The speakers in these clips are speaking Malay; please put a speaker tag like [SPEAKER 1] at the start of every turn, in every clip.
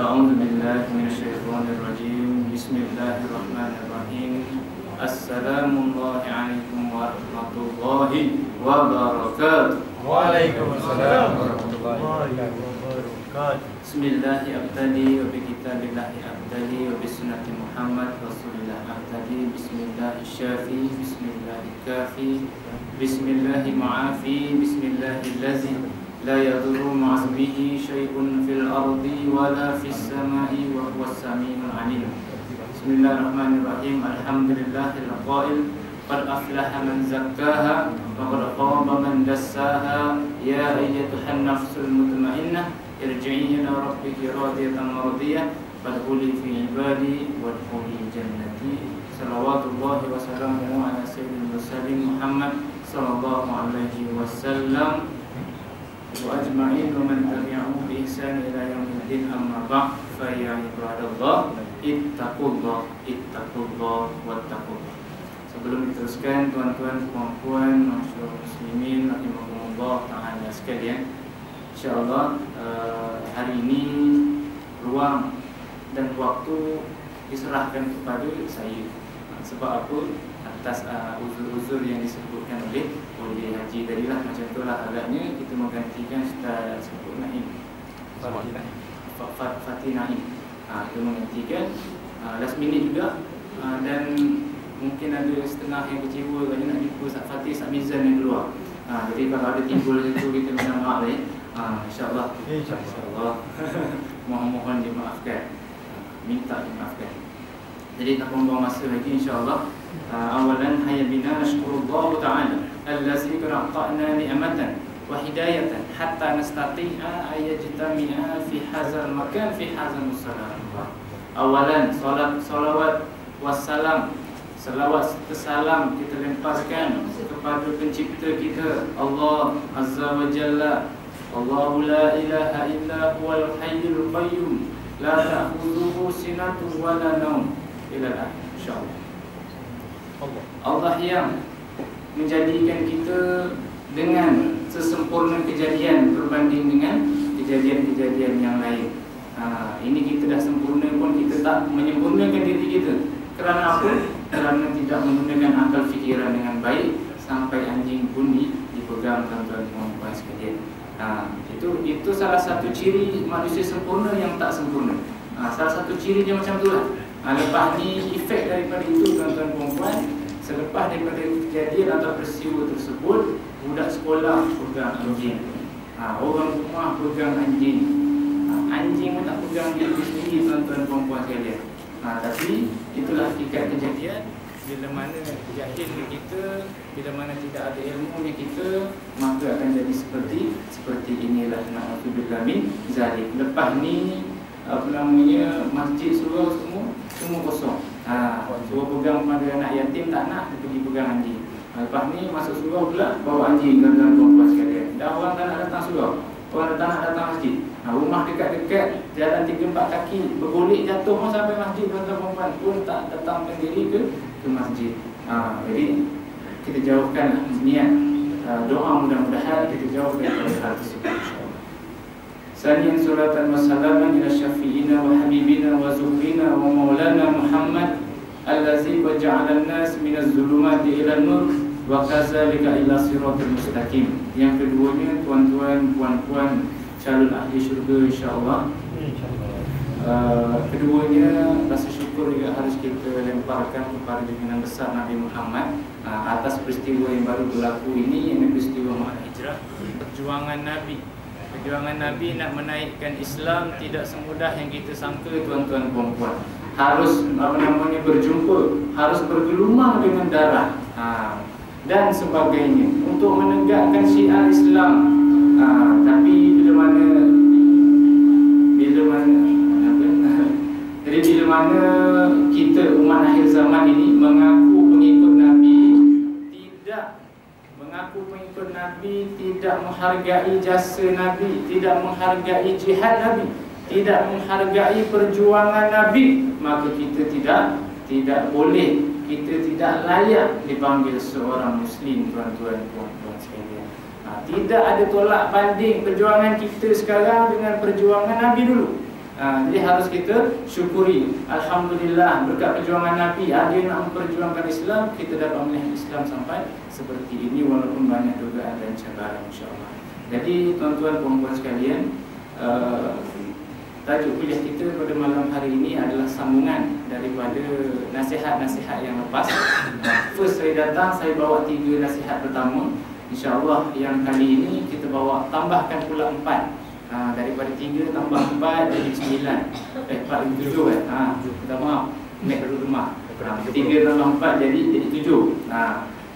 [SPEAKER 1] أعوذ بالله من الشيطان الرجيم. بسم الله الرحمن الرحيم. السلام الله عليكم ورحمة الله وبركاته.
[SPEAKER 2] Waalaikumsalam warahmatullahi wabarakatuh.
[SPEAKER 1] Bismillah abtadi wa bi kitabillah abtadi wa bi sunnati Muhammad Rasulillah abtadi. Bismillah syafi, bismillah kafi, bismillah muafi, bismillahillazi la yadurru ma'asmihi syai'un fil ardi wa la fis samai wa huwas samiul alim. Bismillahirrahmanirrahim. Alhamdulillahil qail qad aflaha man zakkaha wa qad khaba man dassaha. Ya ayyatuhan nafsul mutmainnah irji'i ila rabbiki radiyatan mardiyah fadkhuli fi ibadi wadkhuli jannati. Salawatullahi wa salamuhu ala sayyidil mursalin Muhammad sallallahu alaihi wasallam wa ajma'in wa man tabi'ahu bi ihsan ila yaumiddin. Amma ba'd, fa ya ibadallah ittaqullah wattaqullah. Sebelum diteruskan, tuan-tuan, puan-puan, masyaallah muslimin rahimakumullah ta'ala sekalian, insyaallah hari ini ruang dan waktu diserahkan kepada saya. Sebab apa? Atas uzur-uzur yang disebutkan oleh Haji tadilah, macam itulah agaknya kita menggantikan Ustaz Naim Fatih Naim. Kita menggantikan last minute juga, dan mungkin ada setengah yang kecewa kerana nak jumpa Ustaz Fatih, Ustaz Mizan yang keluar. Jadi kalau ada timbul itu kita minta maaf InsyaAllah mohon dimaafkan, minta dimaafkan. Jadi tak membuang masa lagi, insyaAllah. Awalan hayya bina nashkurullah ta'ala allazi qara'na ni'matan wa hidayatan hatta nastati'a ayajtami'a fi hadzal makan fi hadzal musallam. Awalan salawat wassalam, salawat serta salam kita lempaskan kepada pencipta kita Allah Azza wa Jalla. Allahu la ilaha illa huwal hayyul qayyum la ta'khudhuhu sinatun wa la naum. Ila akhir, insyaallah. Allah yang menjadikan kita dengan sesempurna kejadian berbanding dengan kejadian-kejadian yang lain. Ini kita dah sempurna pun kita tak menyempurnakan diri kita. Kerana apa? Kerana tidak menggunakan akal fikiran dengan baik, sampai anjing pun dipegang, tuan-tuan dan puan sekalian. Itu salah satu ciri manusia sempurna yang tak sempurna. Salah satu cirinya macam tu lah. Lepas ni efek daripada itu, tuan-tuan dan puan, selepas daripada kejadian atau peristiwa tersebut, budak sekolah pegang anjing, orang rumah pegang anjing, anjing pun tak pegang diri sendiri, tuan-tuan dan puan sekalian. Tapi itulah hakikat kejadian. Bila mana jahil kita, bila mana tidak ada ilmunya kita, maka akan jadi seperti inilah. Na'udzubillah min zalik. Lepas ni masjid surau semua kosong. Suruh pegang pada anak yatim, tak nak, dia pergi pegang anjing. Lepas ni masuk surau pula, bawa anjing, tuan-tuan puan sekalian. Dah orang tak nak datang surau, orang tak nak datang masjid. Rumah dekat-dekat, jalan 3-4 kaki, bergolek jatuh pun sampai masjid, tuan-tuan puan pun tak datangkan diri ke masjid. Jadi kita jauhkan niat doa, mudah-mudahan kita jauh dari hal tersebut. Saniyan suratan wa salaman ila syafi'ina wa habibina wa zuhrina wa maulana Muhammad allazi qad ja'ala an-nas minaz zulumati ila nur wa kadzalika ila siratal mustaqim. Yang keduanya, tuan-tuan puan-puan calon ahli syurga insya-Allah. Keduanya rasa syukur juga harus kita lemparkan kepada junjungan besar Nabi Muhammad atas peristiwa yang baru berlaku ini, yang peristiwa Ma'al Hijrah. Perjuangan Nabi nak menaikkan Islam tidak semudah yang kita sangka, tuan-tuan puan-puan. Harus berjumpa, harus bergelumang dengan darah dan sebagainya untuk menegakkan syiar Islam. Tapi bila mana jadi bila mana kita umat akhir zaman ini mengaku pengikut Nabi, tidak menghargai jasa Nabi, tidak menghargai jihad Nabi, tidak menghargai perjuangan Nabi, maka kita tidak boleh, kita tidak layak dipanggil seorang Muslim, tuan-tuan puan-puan sekalian. Tidak ada tolak banding perjuangan kita sekarang dengan perjuangan Nabi dulu. Jadi harus kita syukuri. Alhamdulillah berkat perjuangan Nabi, ada yang nak memperjuangkan Islam, kita dapat melihat Islam sampai seperti ini walaupun banyak dugaan dan cabaran, insya-Allah. Jadi tuan-tuan puan-puan sekalian, tajuk kuliah kita pada malam hari ini adalah sambungan daripada nasihat-nasihat yang lepas. First saya datang, saya bawa 3 nasihat pertama. InsyaAllah yang kali ini kita bawa tambahkan pula 4. Daripada 3 tambah 4 jadi 9. 4 lebih 7 kan? Minta maaf, naik dulu rumah. 3 tambah 4 jadi 7.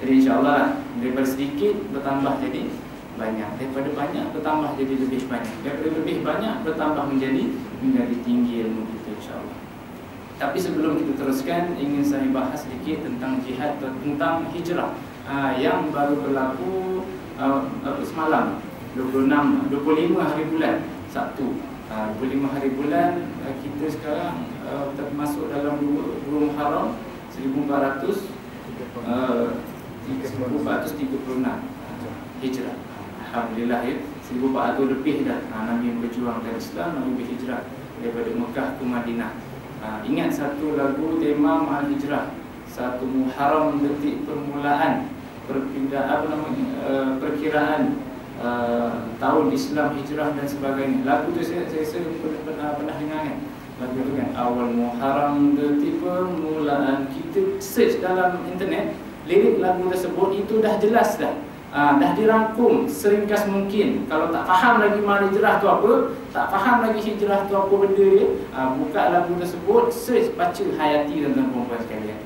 [SPEAKER 1] Jadi insyaAllah lah, daripada sedikit bertambah jadi banyak, daripada banyak bertambah jadi lebih banyak, daripada lebih banyak bertambah menjadi tinggi ilmu kita, insyaAllah. Tapi sebelum kita teruskan, ingin saya bahas sedikit tentang jihad, tentang hijrah yang baru berlaku semalam, 25 hari bulan Sabtu. 25 hari bulan kita sekarang termasuk dalam bulan Muharram 1436 Hijrah. Alhamdulillah ya, 1400 lebih dah Nabi berjuang dari Islam, Nabi berhijrah daripada Mekah ke Madinah. Ingat satu lagu tema Al-Hijrah, satu Muharram detik permulaan perkiraan tahun Islam hijrah dan sebagainya. Lagu tu saya pernah dengar kan. Lagu tu kan, awal Muharram detik permulaan. Kita search dalam internet lirik lagu tersebut, itu dah jelas dah. Dah dirangkum seringkas mungkin. Kalau tak faham lagi mana hijrah tu apa, tak faham lagi hijrah tu apa benda dia, buka lagu tersebut, search, baca, hayati tentang perempuan sekalian.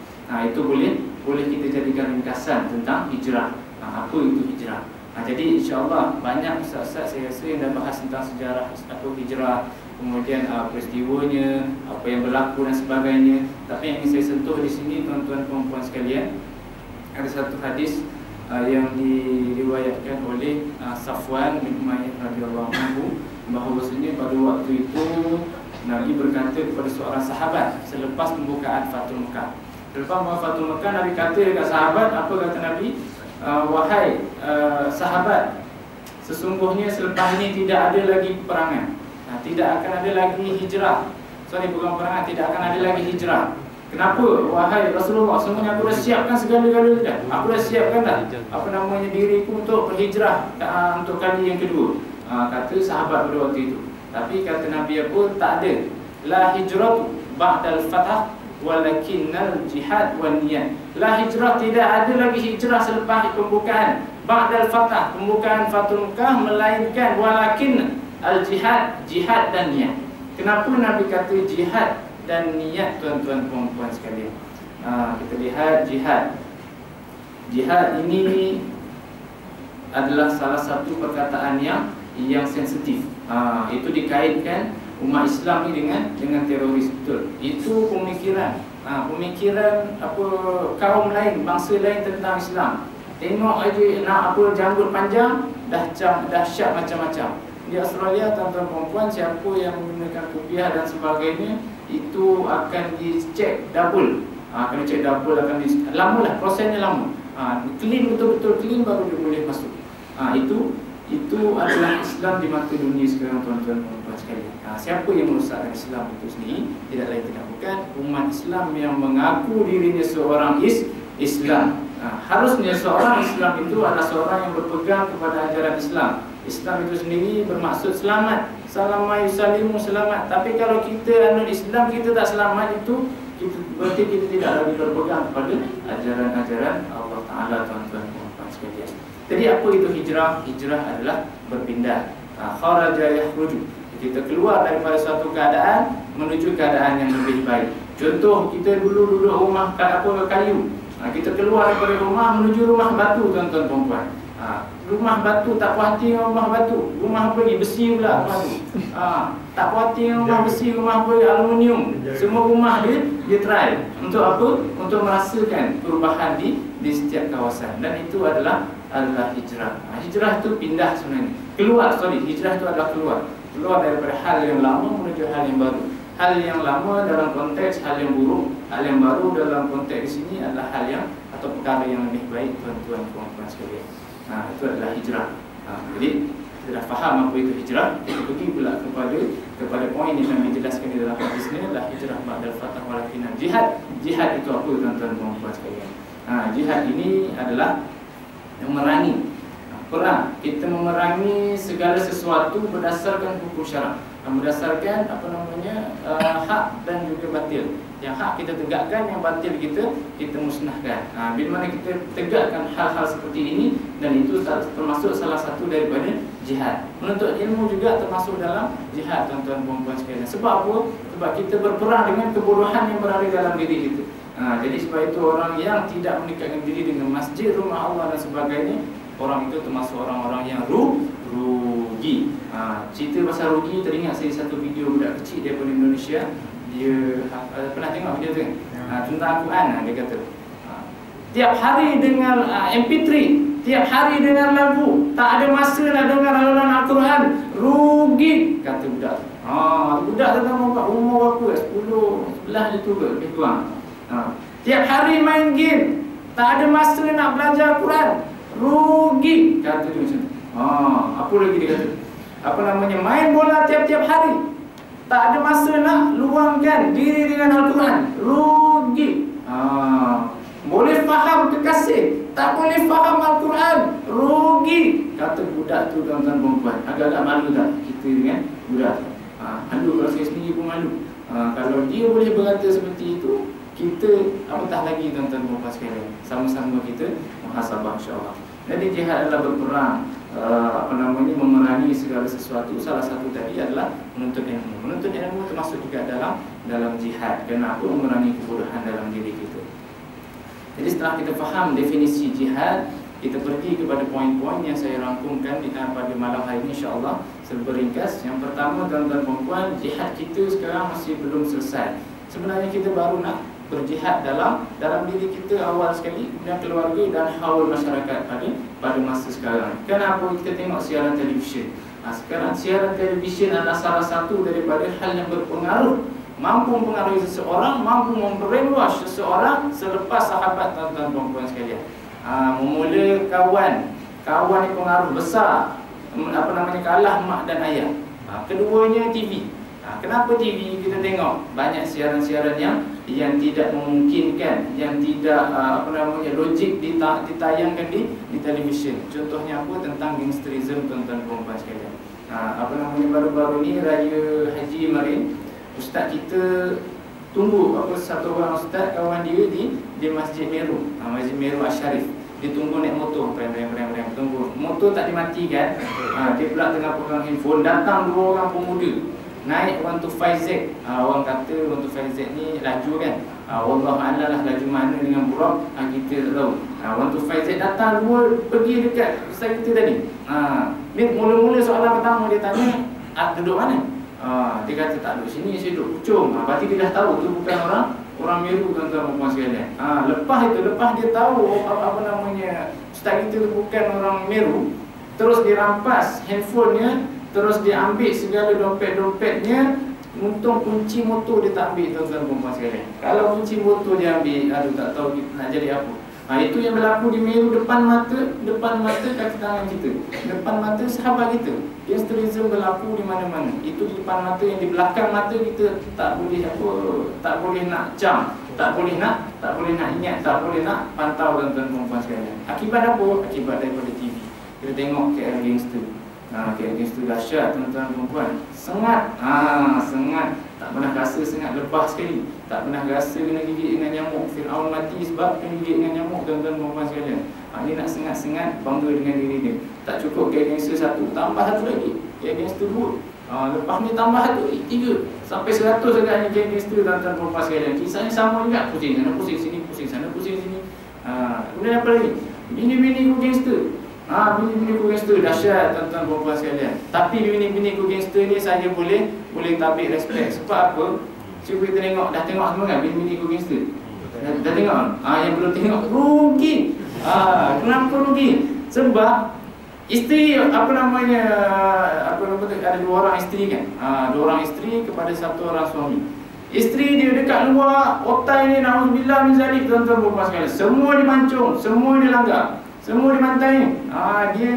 [SPEAKER 1] Itu boleh kita jadikan ringkasan tentang hijrah. Apa itu hijrah? Jadi insyaAllah banyak ustaz-ustaz saya rasa yang dah bahas tentang sejarah apa hijrah, kemudian peristiwanya, apa yang berlaku dan sebagainya. Tapi yang ingin saya sentuh di sini, tuan-tuan perempuan sekalian, ada satu hadis yang diriwayatkan oleh Safwan bin Umayyah radhiyallahu anhu, bahawasanya pada waktu itu Nabi berkata kepada seorang sahabat selepas pembukaan Fathul Mekah. Selepas pembukaan Fathul Mekah, Nabi kata dekat sahabat, apa kata Nabi? Wahai sahabat, sesungguhnya selepas ini tidak ada lagi peperangan, tidak akan ada lagi hijrah. Bukan perangan, tidak akan ada lagi hijrah. Kenapa? Wahai Rasulullah, semuanya aku dah siapkan segala-galanya dah. Aku dah siapkan dah diriku untuk berhijrah untuk kali yang kedua. Kata sahabat pada waktu itu. Tapi kata Nabi apa? Tak ada. La hijratu ba'dal fath walakinnal jihad wan niyat. La hijrah, tidak ada lagi hijrah selepas pembukaan ba'dal fath, pembukaan Fathul Mekah, melainkan walakin al jihad, jihad dan niat. Kenapa Nabi kata jihad dan niat, tuan-tuan perempuan sekalian? Kita lihat jihad. Jihad ini adalah salah satu perkataan yang sensitif. Itu dikaitkan umat Islam ni dengan teroris, betul. Itu pemikiran apa kaum lain, bangsa lain tentang Islam. Tengok aja nak apa janggut panjang, dahsyat macam-macam. Di Australia, tuan-tuan perempuan, siapa yang menggunakan kopiah dan sebagainya, itu akan dicek double. Kena cek double, lama lah, prosesnya lama. Clean, betul-betul clean baru dia boleh masuk. Itu adalah Islam di mata dunia sekarang, tuan-tuan perempuan sekalian. Siapa yang merosakkan Islam itu sendiri? Tidak lain tidak bukan umat Islam yang mengaku dirinya seorang Islam. Harusnya seorang Islam itu adalah seorang yang berpegang kepada ajaran Islam. Islam itu sendiri bermaksud selamat. Salama yusalimu, selamat. Tapi kalau kita anut Islam, kita tak selamat, itu berarti kita tidak lagi berpegang kepada ajaran-ajaran Allah Ta'ala, tuan-tuan perempuan sekalian. Jadi apa itu hijrah? Hijrah adalah berpindah. Kharaja yakhruju. Kita keluar daripada suatu keadaan menuju keadaan yang lebih baik. Contoh, kita dulu duduk rumah kayu. Kita keluar daripada rumah menuju rumah batu, tuan-tuan perempuan. Rumah batu, tak puas hati dengan rumah batu. Rumah apa lagi? Besi pula rumah tu. Tak puas hati dengan rumah besi, rumah apa? Aluminium. Semua rumah dia try. Untuk apa? Untuk merasakan perubahan di setiap kawasan. Dan itu adalah hijrah. Hijrah itu pindah sebenarnya. Hijrah itu adalah keluar daripada hal yang lama menuju hal yang baru. Hal yang lama dalam konteks hal yang buruk, hal yang baru dalam konteks di sini adalah hal yang atau perkara yang lebih baik, tuan-tuan perempuan sekalian. Itu adalah hijrah. Jadi kita dah faham faham apa itu hijrah, kita pergi pula kepada poin yang kami jelaskan di dalam hadis ini adalah hijrah ba'dal fatah walakinan jihad. Jihad itu apa tuan-tuan dan puan sekalian? Jihad ini adalah memerangi, perang. Kita memerangi segala sesuatu berdasarkan hukum syarak, berdasarkan hak dan juga batil. Yang hak kita tegakkan, yang batil kita musnahkan. Bila mana kita tegakkan hal-hal seperti ini, dan itu termasuk salah satu daripada jihad. Menuntut ilmu juga termasuk dalam jihad, tuan-tuan dan puan sekalian. Sebab apa? Sebab kita berperang dengan kebodohan yang berada dalam diri kita. Jadi sebab itu orang yang tidak mendekatkan diri dengan masjid, rumah Allah dan sebagainya, orang itu termasuk orang-orang yang rugi. Cerita pasal rugi, teringat saya satu video budak kecil daripada Indonesia. Dia pernah tengok video tu kan? Tentang Al-Quran. Dia kata tiap hari dengar MP3, tiap hari dengar lagu, tak ada masa nak dengar alunan Al-Quran, rugi, kata budak. Budak tu umur berapa? 10, 11 dia tu ke? Lebih kurang. Tiap hari main game, tak ada masa nak belajar Al-Quran, rugi, kata dia macam tu. Apa lagi dia kata? Main bola tiap-tiap hari, tak ada masa nak luangkan diri dengan Al-Quran, rugi. Boleh faham kekasih, tak boleh faham Al-Quran, rugi, kata budak tu, tuan-tuan perempuan. Agak-agak malu tak kita dengan budak tu? Malu, kalau saya sendiri pun malu. Kalau dia boleh berkata seperti itu, kita apatah lagi, tuan-tuan perempuan sekalian. Sama-sama kita muhasabah, insya-Allah. Jadi jihad adalah berperang, memerangi segala sesuatu. Salah satu tadi adalah menuntut ilmu. Menuntut ilmu termasuk juga dalam jihad. Kenapa? Memerangi kebodohan dalam diri kita. Jadi setelah kita faham definisi jihad, kita pergi kepada poin-poin yang saya rangkumkan pada malam hari ini, insya-Allah, serba ringkas. Yang pertama, tuan-tuan perempuan, jihad kita sekarang masih belum selesai. Sebenarnya kita baru nak berjihad dalam diri kita awal sekali, kemudian keluarga dan haul masyarakat pada masa sekarang. Kenapa kita tengok siaran televisyen? Sekarang siaran televisyen adalah salah satu daripada hal yang berpengaruh, mampu mempengaruhi seseorang, mampu membrainwash seseorang selepas sahabat, tuan-tuan dan puan sekalian. Memula kawan ni pengaruh besar, kalah mak dan ayah. Keduanya TV. Kenapa TV? Kita tengok banyak siaran-siaran yang tidak memungkinkan, yang tidak logik ditayangkan di televisyen. Contohnya apa? Tentang gangsterism, tuan-tuan dan puan sekalian. Baru-baru ni raya haji kemarin, ustaz kita tunggu satu orang ustaz, kawan dia di Masjid Meru, Masjid Meru Asy-Syarif. Dia tunggu naik motor, tunggu motor tak dimatikan. Dia pula tengah pegang handphone, datang dua orang pemuda naik 125Z. Orang kata 125Z ni laju kan, wallahu a'lam lah laju mana dengan buruk, kita tak tahu. 125Z datang dua, pergi dekat ustaz kita tadi. Ni mula-mula soalan pertama dia tanya, duduk mana? Dia kata tak duduk sini, saya duduk Puchong. Berarti dia dah tahu tu bukan orang Meru, tuan-tuan dan puan sekalian. Lepas dia tahu ustaz kita tu bukan orang Meru, terus dirampas handphonenya, terus diambil segala dompet-dompetnya. Untung kunci motor dia tak ambil, tuan-tuan dan puan sekalian. Kalau kunci motor dia ambil, tak tahu nak jadi apa. Itu yang berlaku di Meru, depan mata kaki tangan kita, depan mata sahabat kita. Gangsterism berlaku di mana-mana. Itu di depan mata, yang di belakang mata kita tak boleh nak jam, tak boleh nak ingat, tak boleh nak pantau, tuan-tuan dan puan sekalian. Akibat apa? Akibat daripada TV. Kita tengok KL Gangster. KL Gangster dahsyat, tuan-tuan dan puan. Sengat. Tak pernah rasa sengat, lepas sekali. Tak pernah rasa kena gigit dengan nyamuk. Fir'aun mati sebab kena gigit dengan nyamuk, tuan-tuan dan puan sekalian. Ini nak sengat-sengat, bangga dengan diri dia. Tak cukup KL Gangster 1, tambah satu lagi, KL Gangster 2. Lepas ni tambah satu, 3, sampai 100 agaknya KL Gangster, tuan-tuan dan puan sekalian. Kisahnya sama juga, pusing sana, pusing sini, pusing sana, pusing sini. Kemudian apa lagi? Bini-bini ku gangster. Bini-bini ku gangster dahsyat, tuan-tuan dan puan sekalian. Tapi bini-bini ku gangster ni saya boleh tabik respect. Sebab apa? Cuba kita tengok, dah tengok semua kan bini-bini ku gangster? Dah tengok? Yang belum tengok, rugi. Kenapa rugi? Sebab isteri ada dua orang isteri kan. Dua orang isteri kepada satu orang suami. Isteri dia dekat luar, otai ni na'udzubillah min zalik, tuan-tuan dan puan sekalian. Semua dimancung, semua dilanggar. Semua dimantai ni. Dia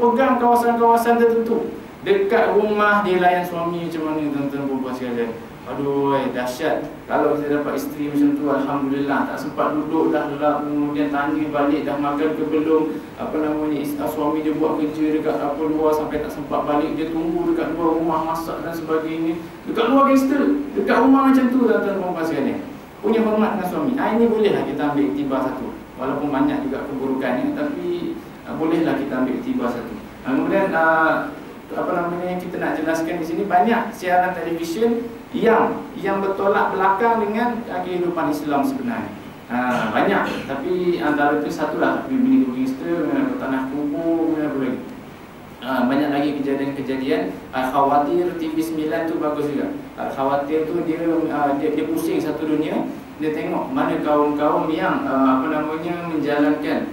[SPEAKER 1] pegang kawasan-kawasan tertentu. Dekat rumah dia layan suami macam mana tuan-tuan perempuan sekalian. Aduh, dahsyat. Kalau kita dapat isteri macam tu, alhamdulillah. Tak sempat duduk dah lah, kemudian tanya balik dah makan ke belum. Suami dia buat kerja dekat luar sampai tak sempat balik. Dia tunggu dekat luar rumah masak dan sebagainya. Dekat luar gangster. Dekat rumah macam tu tuan-tuan perempuan sekalian. Punya hormat dengan suami. Ini bolehlah kita ambil iktibar satu. Walaupun banyak juga keburukannya, tapi bolehlah kita ambil iktibar satu. Kemudian kita nak jelaskan di sini, banyak siaran televisyen yang bertolak belakang dengan kehidupan Islam sebenarnya. Banyak, tapi antara itu satulah Bini Gangster, Tanah Kubur, apa lagi. Banyak lagi kejadian-kejadian. Khawatir TV9 tu bagus juga. Khawatir tu dia pusing satu dunia. Dia tengok mana kaum-kaum yang menjalankan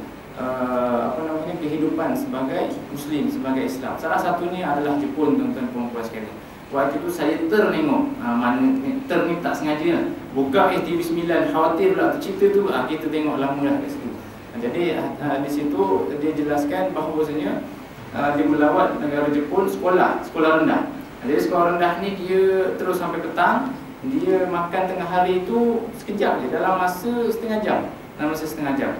[SPEAKER 1] kehidupan sebagai Muslim, sebagai Islam. Salah satunya adalah Jepun, tuan-tuan perempuan sekalian. Waktu itu saya ternengok, ni tak sengaja buka TV9, khawatir pula cerita tu, kita tengok lama dah kat situ. Jadi di situ dia jelaskan bahawasanya dia melawat negara Jepun, sekolah rendah. Jadi sekolah rendah ni dia terus sampai petang. Dia makan tengah hari itu sekejap je, dalam masa setengah jam.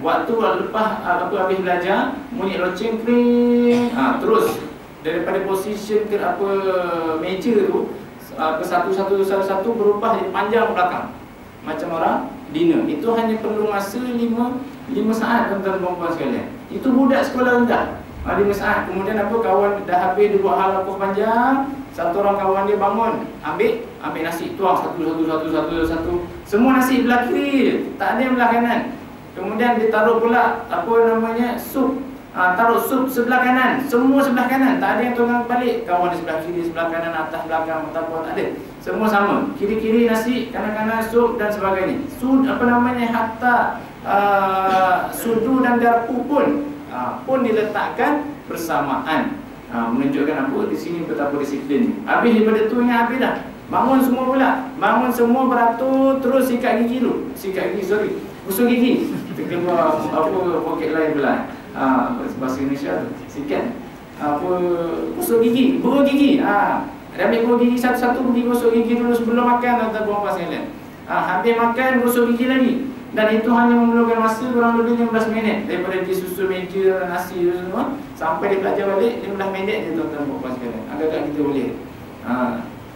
[SPEAKER 1] Waktu lepas habis belajar, bunyi loceng kering, terus daripada posisi ke meja tu ke satu berubah jadi panjang belakang. Macam orang dinner. Itu hanya perlu masa 5 saat tuan-tuan perempuan sekalian. Itu budak sekolah rendah. 5 saat. Kemudian kawan dah habis dia buat hal panjang. Satu orang kawan dia bangun, ambil nasi, tuang satu. Semua nasi belah kiri, tak ada yang belah kanan. Kemudian dia taruh pula sup. Taruh sup sebelah kanan, semua sebelah kanan, tak ada yang tolong balik. Kawan di sebelah kiri, sebelah kanan, atas, belakang, tak ada. Semua sama. Kiri-kiri nasi, kanan-kanan sup dan sebagainya. Hatta sudu dan garpu pun diletakkan bersamaan. Menunjukkan di sini betapa disiplin. Habis daripada tu ingat habis dah. Bangun semua pula. Bangun semua beratur, terus sikat gigi dulu. Gosok gigi. Kita keluar poket lain pula. Bahasa Indonesia tu. Sikat. Gosok gigi, buruk gigi. Ambil buruk gigi satu-satu, pergi gosok gigi dulu sebelum makan atau buang pas sekalian. Habis makan, gosok gigi lagi. Dan itu hanya memerlukan masa kurang lebih 15 minit. Daripada dia susun meja, nasi dan semua, sampai dia belajar balik 15 minit je tuan-tuan perempuan sekalian. Agak-agak kita boleh.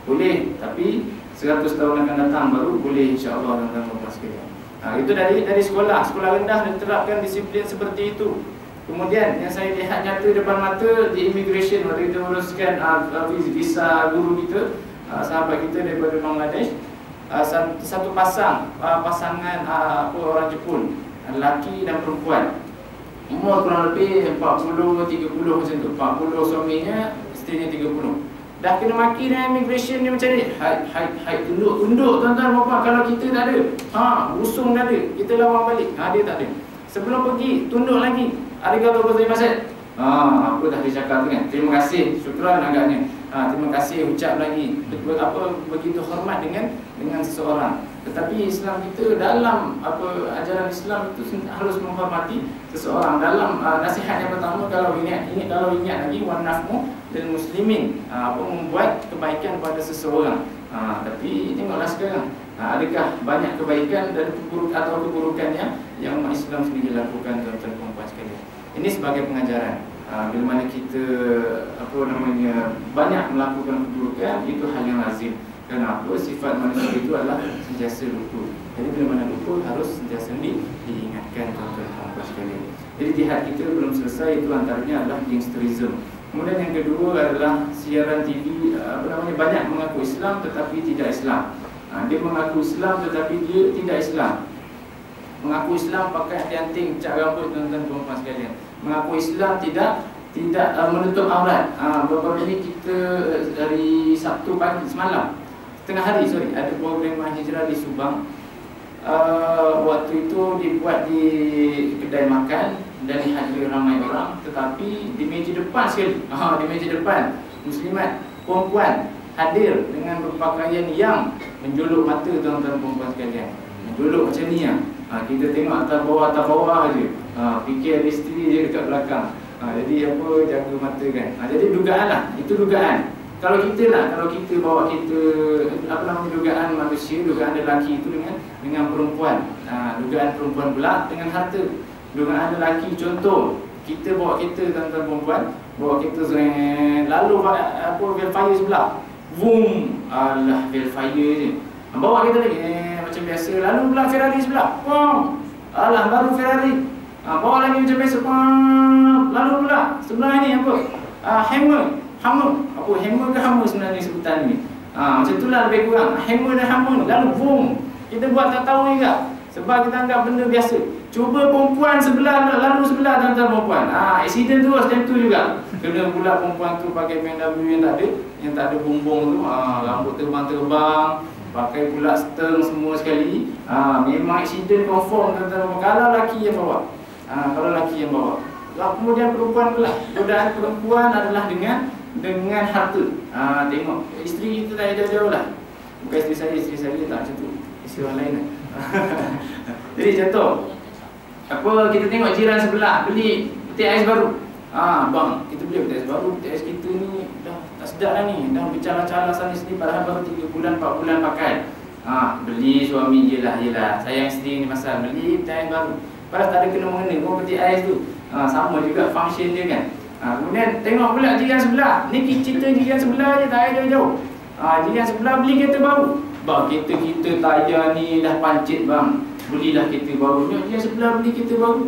[SPEAKER 1] Boleh, tapi 100 tahun akan datang baru boleh, insya-Allah tuan-tuan perempuan sekalian. Itu dari sekolah rendah diterapkan disiplin seperti itu. Kemudian yang saya lihat nyata depan mata di immigration, waktu kita uruskan visa guru kita, sahabat kita daripada Bangladesh. Satu pasangan orang Jepun, lelaki dan perempuan, umur kurang lebih 40-30 macam tu. 40 suaminya, isterinya 30. Dah kena maki dengan immigration ni macam ni. Hai tunduk tuan-tuan perempuan. Kalau kita tak ada, busung dah ada, kita lawan balik. Dia tak ada. Sebelum pergi, tunduk lagi. Arigatou gozaimasu. Apa dah dia cakap tu kan? Terima kasih, syukran agaknya. Terima kasih, ucap lagi. Begitu hormat dengan seseorang. Tetapi Islam kita dalam ajaran Islam itu harus menghormati seseorang. Dalam nasihat yang pertama, kalau ingat lagi wanafmu dan muslimin, membuat kebaikan pada seseorang. Tapi tengoklah sekarang, adakah banyak kebaikan dan keburukannya yang umat Islam sendiri lakukan, tuan-tuan perempuan sekalian. Ini sebagai pengajaran. Bila mana kita banyak melakukan keburukan, itu hal yang lazim. Kenapa? Sifat manusia itu adalah sentiasa lupa. Jadi bila mana lupa, harus sentiasa diingatkan, tuan-tuan perempuan sekalian. Jadi jihad kita belum selesai, itu antaranya adalah gangsterism. Kemudian yang kedua adalah siaran TV banyak mengaku Islam tetapi tidak Islam. Dia mengaku Islam tetapi dia tidak Islam. Mengaku Islam pakai anting, cat rambut, tuan-tuan perempuan sekalian. Mengaku Islam tidak menutup aurat. Beberapa ini kita dari Sabtu pagi semalam, tengah hari ada program hijrah di Subang. Waktu itu dibuat di kedai makan dan dihadiri ramai orang, tetapi di meja depan sekali, di meja depan muslimat perempuan hadir dengan berpakaian yang menjuluk mata, tuan-tuan perempuan sekalian. Menjuluk macam ni kita tengok atas bawah aja. Fikir isteri je dekat belakang. Jadi apa, jaga mata kan. Jadi dugaan lah, itu dugaan. Kalau kita bawa kita dugaan manusia, dugaan lelaki itu dengan perempuan. Dugaan perempuan pula dengan harta. Dugaan lelaki, contoh kita bawa kereta tuan-tuan perempuan, bawa kereta lalu Velfire sebelah. Boom, alah Velfire je. Bawa kereta lagi macam biasa, lalu pula Ferrari sebelah. Boom, alah baru Ferrari. Bawa lagi macam biasa. Lalu pula sebelah ni apa? Hammer. Apa hammer ke hammer sebenarnya sebutan ni? Macam itulah lebih kurang. Hammer dan hammer. Lalu boom, kita buat tak tahu juga. Sebab kita anggap benda biasa. Cuba perempuan sebelah, lalu sebelah tuan-tuan perempuan. Accident terus macam tu juga. Kena pula perempuan tu pakai BMW yang tak ada bumbung tu. Rambut terbang-terbang. Pakai pula stern semua sekali. Memang accident confirm tuan-tuan. Kalau lelaki yang bawa. Kemudian perempuan pula. Godaan perempuan adalah dengan harta. Tengok isteri kita tak jauh-jauh lah. Bukan isteri saya tak macam tu. Isteri orang lain lah. Jadi contoh, kita tengok jiran sebelah beli peti ais baru. Bang, kita beli peti ais baru. Peti ais kita ni dah tak sedap dah ni. Dah bercala-cala sana sini, padahal baru 3 bulan 4 bulan pakai. Beli suami yelah. Sayang isteri ni pasal beli peti ais baru. Padahal tak ada kena-mengena pun peti ais tu. Sama juga function dia kan. Kemudian tengok pula jiran sebelah. Ni cerita jiran sebelah je, tak ada jauh-jauh. Jiran sebelah beli kereta baru. Bang, kereta kita tayar ni dah pancit bang. Belilah kereta baru. Jiran sebelah beli kereta baru.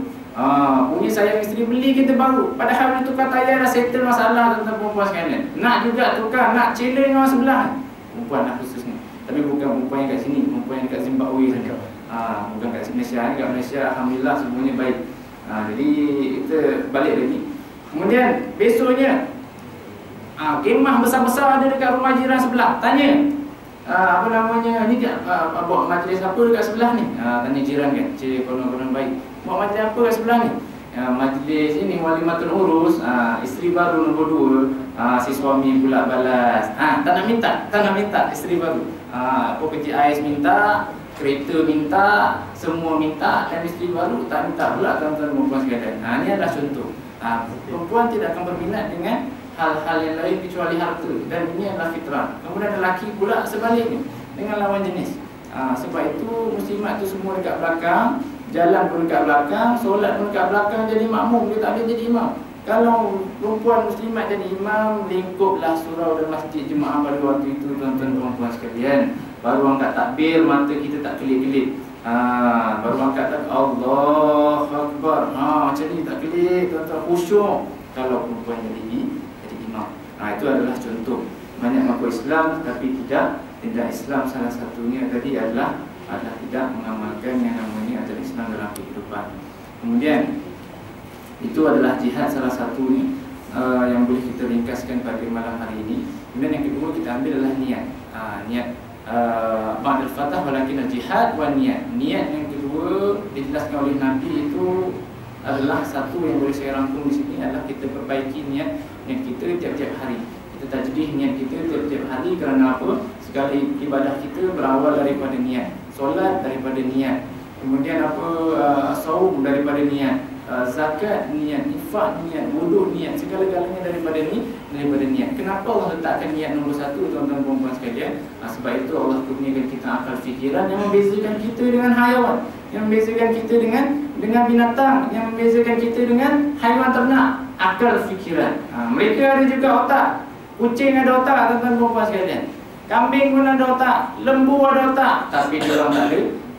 [SPEAKER 1] Punya sayang isteri beli kereta baru. Padahal dia tukar tayar dah settle masalah tentang perempuan sekalian. Nak juga tukar, nak challenge orang sebelah. Perempuan lah khususnya. Tapi bukan perempuan yang kat sini, perempuan yang kat Zimbabwe saja. Bukan kat Malaysia. Kat Malaysia alhamdulillah semuanya baik. Jadi kita balik lagi. Kemudian besoknya kemah besar-besar ada dekat rumah jiran sebelah. Tanya ni buat majlis apa dekat sebelah ni? Tanya jiran kan. Konon baik. Buat majlis apa kat sebelah ni? Majlis ini walimatul urus. Isteri baru nombor 2. Si suami pula balas. Tak nak minta isteri baru. Peti ais minta, kereta minta, semua minta, dan isteri baru tak minta pula tuan-tuan perempuan sekalian. Ini adalah contoh. Perempuan tidak akan berminat dengan hal-hal yang lain kecuali harta, dan ini adalah fitrah. Kemudian lelaki pula sebaliknya dengan lawan jenis. Sebab itu muslimat tu semua dekat belakang, jalan pun dekat belakang, solat pun dekat belakang, jadi makmum, dia tak boleh jadi imam. Kalau perempuan muslimat jadi imam, lingkuplah surau dan masjid jemaah pada waktu itu tuan-tuan perempuan sekalian. Baru angkat takbir, mata kita tak kelip-kelip. Baru angkat takbir, Allahu Akbar. Macam ni tak kelip, tuan-tuan, khusyuk. Kalau perempuan jadi imam. Itu adalah contoh. Banyak mengaku Islam tapi tidak Islam. Salah satunya tadi adalah tidak mengamalkan yang namanya ajaran Islam dalam kehidupan. Kemudian itu adalah jihad salah satunya yang boleh kita ringkaskan pada malam hari ini. Kemudian yang kedua kita ambil adalah niat. Niat ba'dal fatah walakin al-jihad wa niat. Niat yang kedua dijelaskan oleh Nabi itu adalah satu yang boleh saya rangkum di sini adalah kita perbaiki niat kita tiap-tiap hari. Kita tajdid niat kita tiap-tiap hari kerana apa? Segala ibadah kita berawal daripada niat. Solat daripada niat. Kemudian saum daripada niat. Zakat niat, infak niat, wudu niat, segala-galanya daripada niat. Kenapa Allah letakkan niat nombor 1 tuan-tuan perempuan sekalian? Sebab itu Allah kurniakan kita akal fikiran yang membezakan kita dengan hayawan, yang membezakan kita dengan binatang, yang membezakan kita dengan haiwan ternak. Akal fikiran. Mereka ada juga otak. Kucing ada otak tuan-tuan perempuan sekalian. Kambing pun ada otak, lembu ada otak, tapi dia orang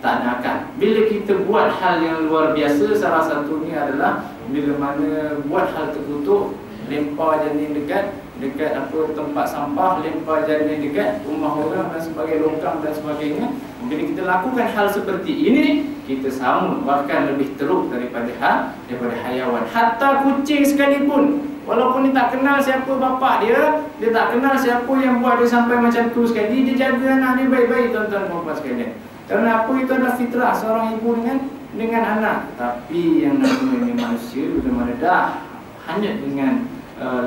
[SPEAKER 1] tak ada akal. Bila kita buat hal yang luar biasa, salah satunya adalah bila mana buat hal terkutuk, lempar janin dekat tempat sampah, lempar janin dekat rumah orang dan sebagai longkang dan sebagainya. Bila kita lakukan hal seperti ini, kita sama bahkan lebih teruk daripada hayawan. Hatta kucing sekalipun, walaupun dia tak kenal siapa bapa dia tak kenal siapa yang buat dia sampai macam tu sekali, dia jaga anak dia baik-baik tuan-tuan perempuan sekalian. Kerana apa? Itu adalah fitrah seorang ibu dengan anak. Tapi yang namanya manusia bila mana dah hanya dengan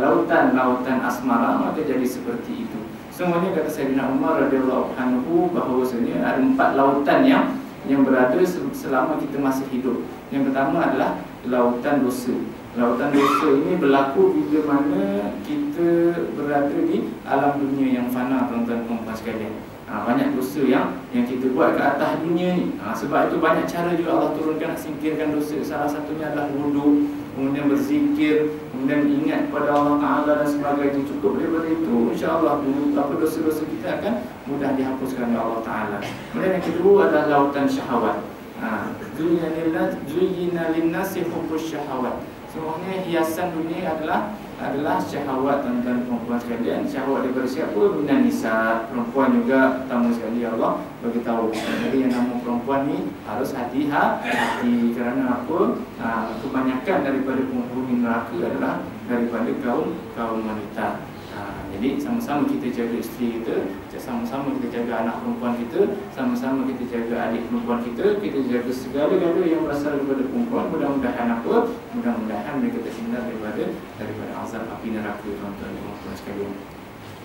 [SPEAKER 1] lautan asmara, maka jadi seperti itu. Semuanya kata Sayyidina Umar radhiyallahu anhu bahawasanya ada 4 lautan yang berada selama kita masih hidup. Yang pertama adalah lautan dosa. Lautan dosa ini berlaku bila mana kita berada di alam dunia yang fana, tuan-tuan dan puan sekalian. Banyak dosa yang kita buat ke atas dunia ni. Sebab itu banyak cara juga Allah turunkan nak singkirkan dosa. Salah satunya adalah wuduk, kemudian berzikir, kemudian ingat kepada Allah Ta'ala dan sebagainya. Cukup daripada itu, insya-Allah dosa-dosa kita akan mudah dihapuskan oleh Allah Ta'ala. Kemudian yang kedua adalah lautan syahwat. Zuyyina linnasi hubbus syahawat. Semuanya hiasan dunia adalah syahwat, tuan-tuan perempuan sekalian. Syahwat daripada siapa? Minan nisa. Perempuan juga pertama sekali Allah beritahu. Jadi yang nama perempuan ni harus hati-hati. Kerana apa? Kebanyakan daripada penghuni neraka adalah daripada kaum wanita. Jadi sama-sama kita jaga isteri kita, sama-sama kita jaga anak perempuan kita, sama-sama kita jaga adik perempuan kita jaga segala-gala yang berasal daripada perempuan. Mudah-mudahan apa? Mudah-mudahan mereka terhindar daripada azab api neraka, tuan-tuan dan puan sekalian.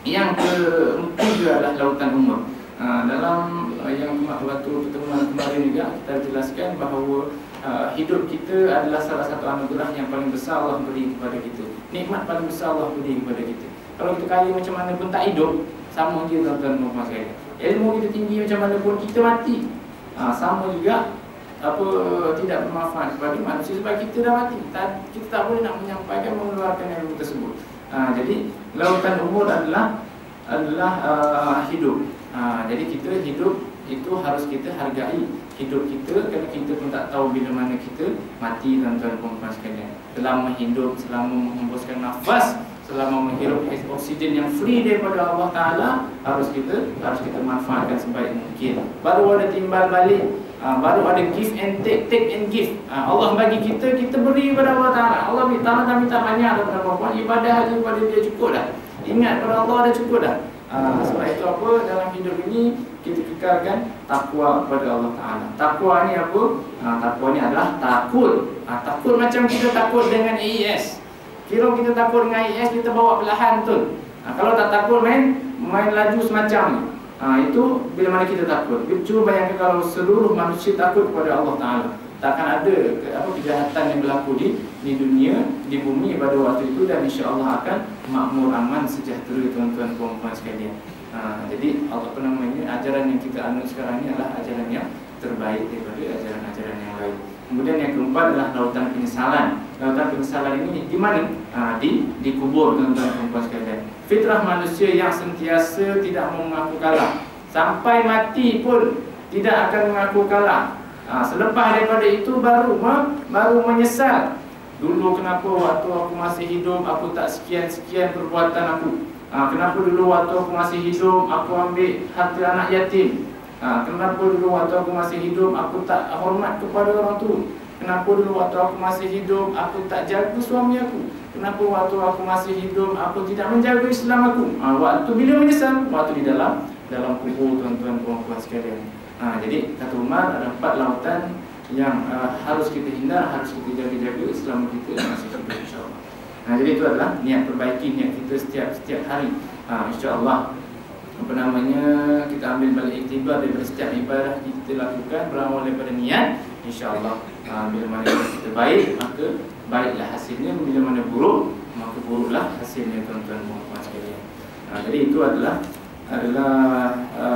[SPEAKER 1] Yang keempat adalah lautan umur. Dalam yang waktu pertemuan kemarin juga kita jelaskan bahawa hidup kita adalah salah satu anugerah yang paling besar Allah beri kepada kita. Nikmat paling besar Allah beri kepada kita. Kalau kita kaya macam mana pun tak hidup, sama je tuan-tuan dan puan sekalian. Ilmu kita tinggi macam mana pun kita mati, sama juga tidak bermanfaat kepada manusia sebab kita dah mati. Kita tak boleh nak menyampaikan, mengeluarkan ilmu tersebut. Jadi lautan umur adalah hidup. Jadi kita hidup itu harus kita hargai hidup kita, kerana kita pun tak tahu bila mana kita mati, tuan-tuan dan puan sekalian. Selama hidup, selama menghembuskan nafas, selama menghirup oksigen yang free daripada Allah Ta'ala, harus kita manfaatkan sebaik mungkin. Baru ada timbal balik, baru ada give and take and give. Allah bagi kita beri kepada Allah Ta'ala. Allah minta banyak daripada perempuan, ibadah haji kepada dia cukup dah. Ingat pada Allah dah cukup dah. Sebab itu apa? Dalam hidup ini kita kekalkan takwa kepada Allah Ta'ala. Takwa ni apa? Takwa ni adalah takut. Takut macam kita takut dengan AES. Kira kita takut dengan AES, kita bawa perlahan betul. Kalau tak takut main laju semacam ni. Itu bila mana kita takut. Cuba bayangkan kalau seluruh manusia takut kepada Allah Ta'ala, takkan ada kejahatan yang berlaku di dunia, di bumi pada waktu itu, dan insya-Allah akan makmur, aman, sejahtera, tuan-tuan puan-puan sekalian. Jadi ajaran yang kita anut sekarang ini adalah ajaran yang terbaik daripada ajaran-ajaran yang lain. Kemudian yang keempat adalah lautan penyesalan. Lautan penyesalan ini di mana? Di kubur, tuan-tuan perempuan sekalian. Fitrah manusia yang sentiasa tidak mau mengaku kalah, sampai mati pun tidak akan mengaku kalah. Selepas daripada itu baru menyesal. Dulu kenapa waktu aku masih hidup aku tak sekian-sekian perbuatan aku. Kenapa dulu waktu aku masih hidup aku ambil harta anak yatim. Kenapa dulu waktu aku masih hidup aku tak hormat kepada orang tua. Kenapa dulu waktu aku masih hidup aku tak jaga suami aku. Kenapa waktu aku masih hidup aku tidak menjaga Islam aku. Waktu bila menyesal? Waktu di dalam kubur, tuan-tuan puan-puan sekalian. Jadi kata Umar, ada 4 lautan yang harus kita hindar, harus kita jaga-jaga selama kita masih hidup, insya-Allah. Jadi itu adalah niat perbaiki niat kita setiap hari. Insya-Allah kita ambil balik iktibar daripada setiap ibadah kita lakukan berawal daripada niat. InsyaAllah bila mana kita baik, maka baiklah hasilnya. Bila mana buruk, maka buruklah hasilnya, tuan-tuan dan puan sekalian. Jadi itu adalah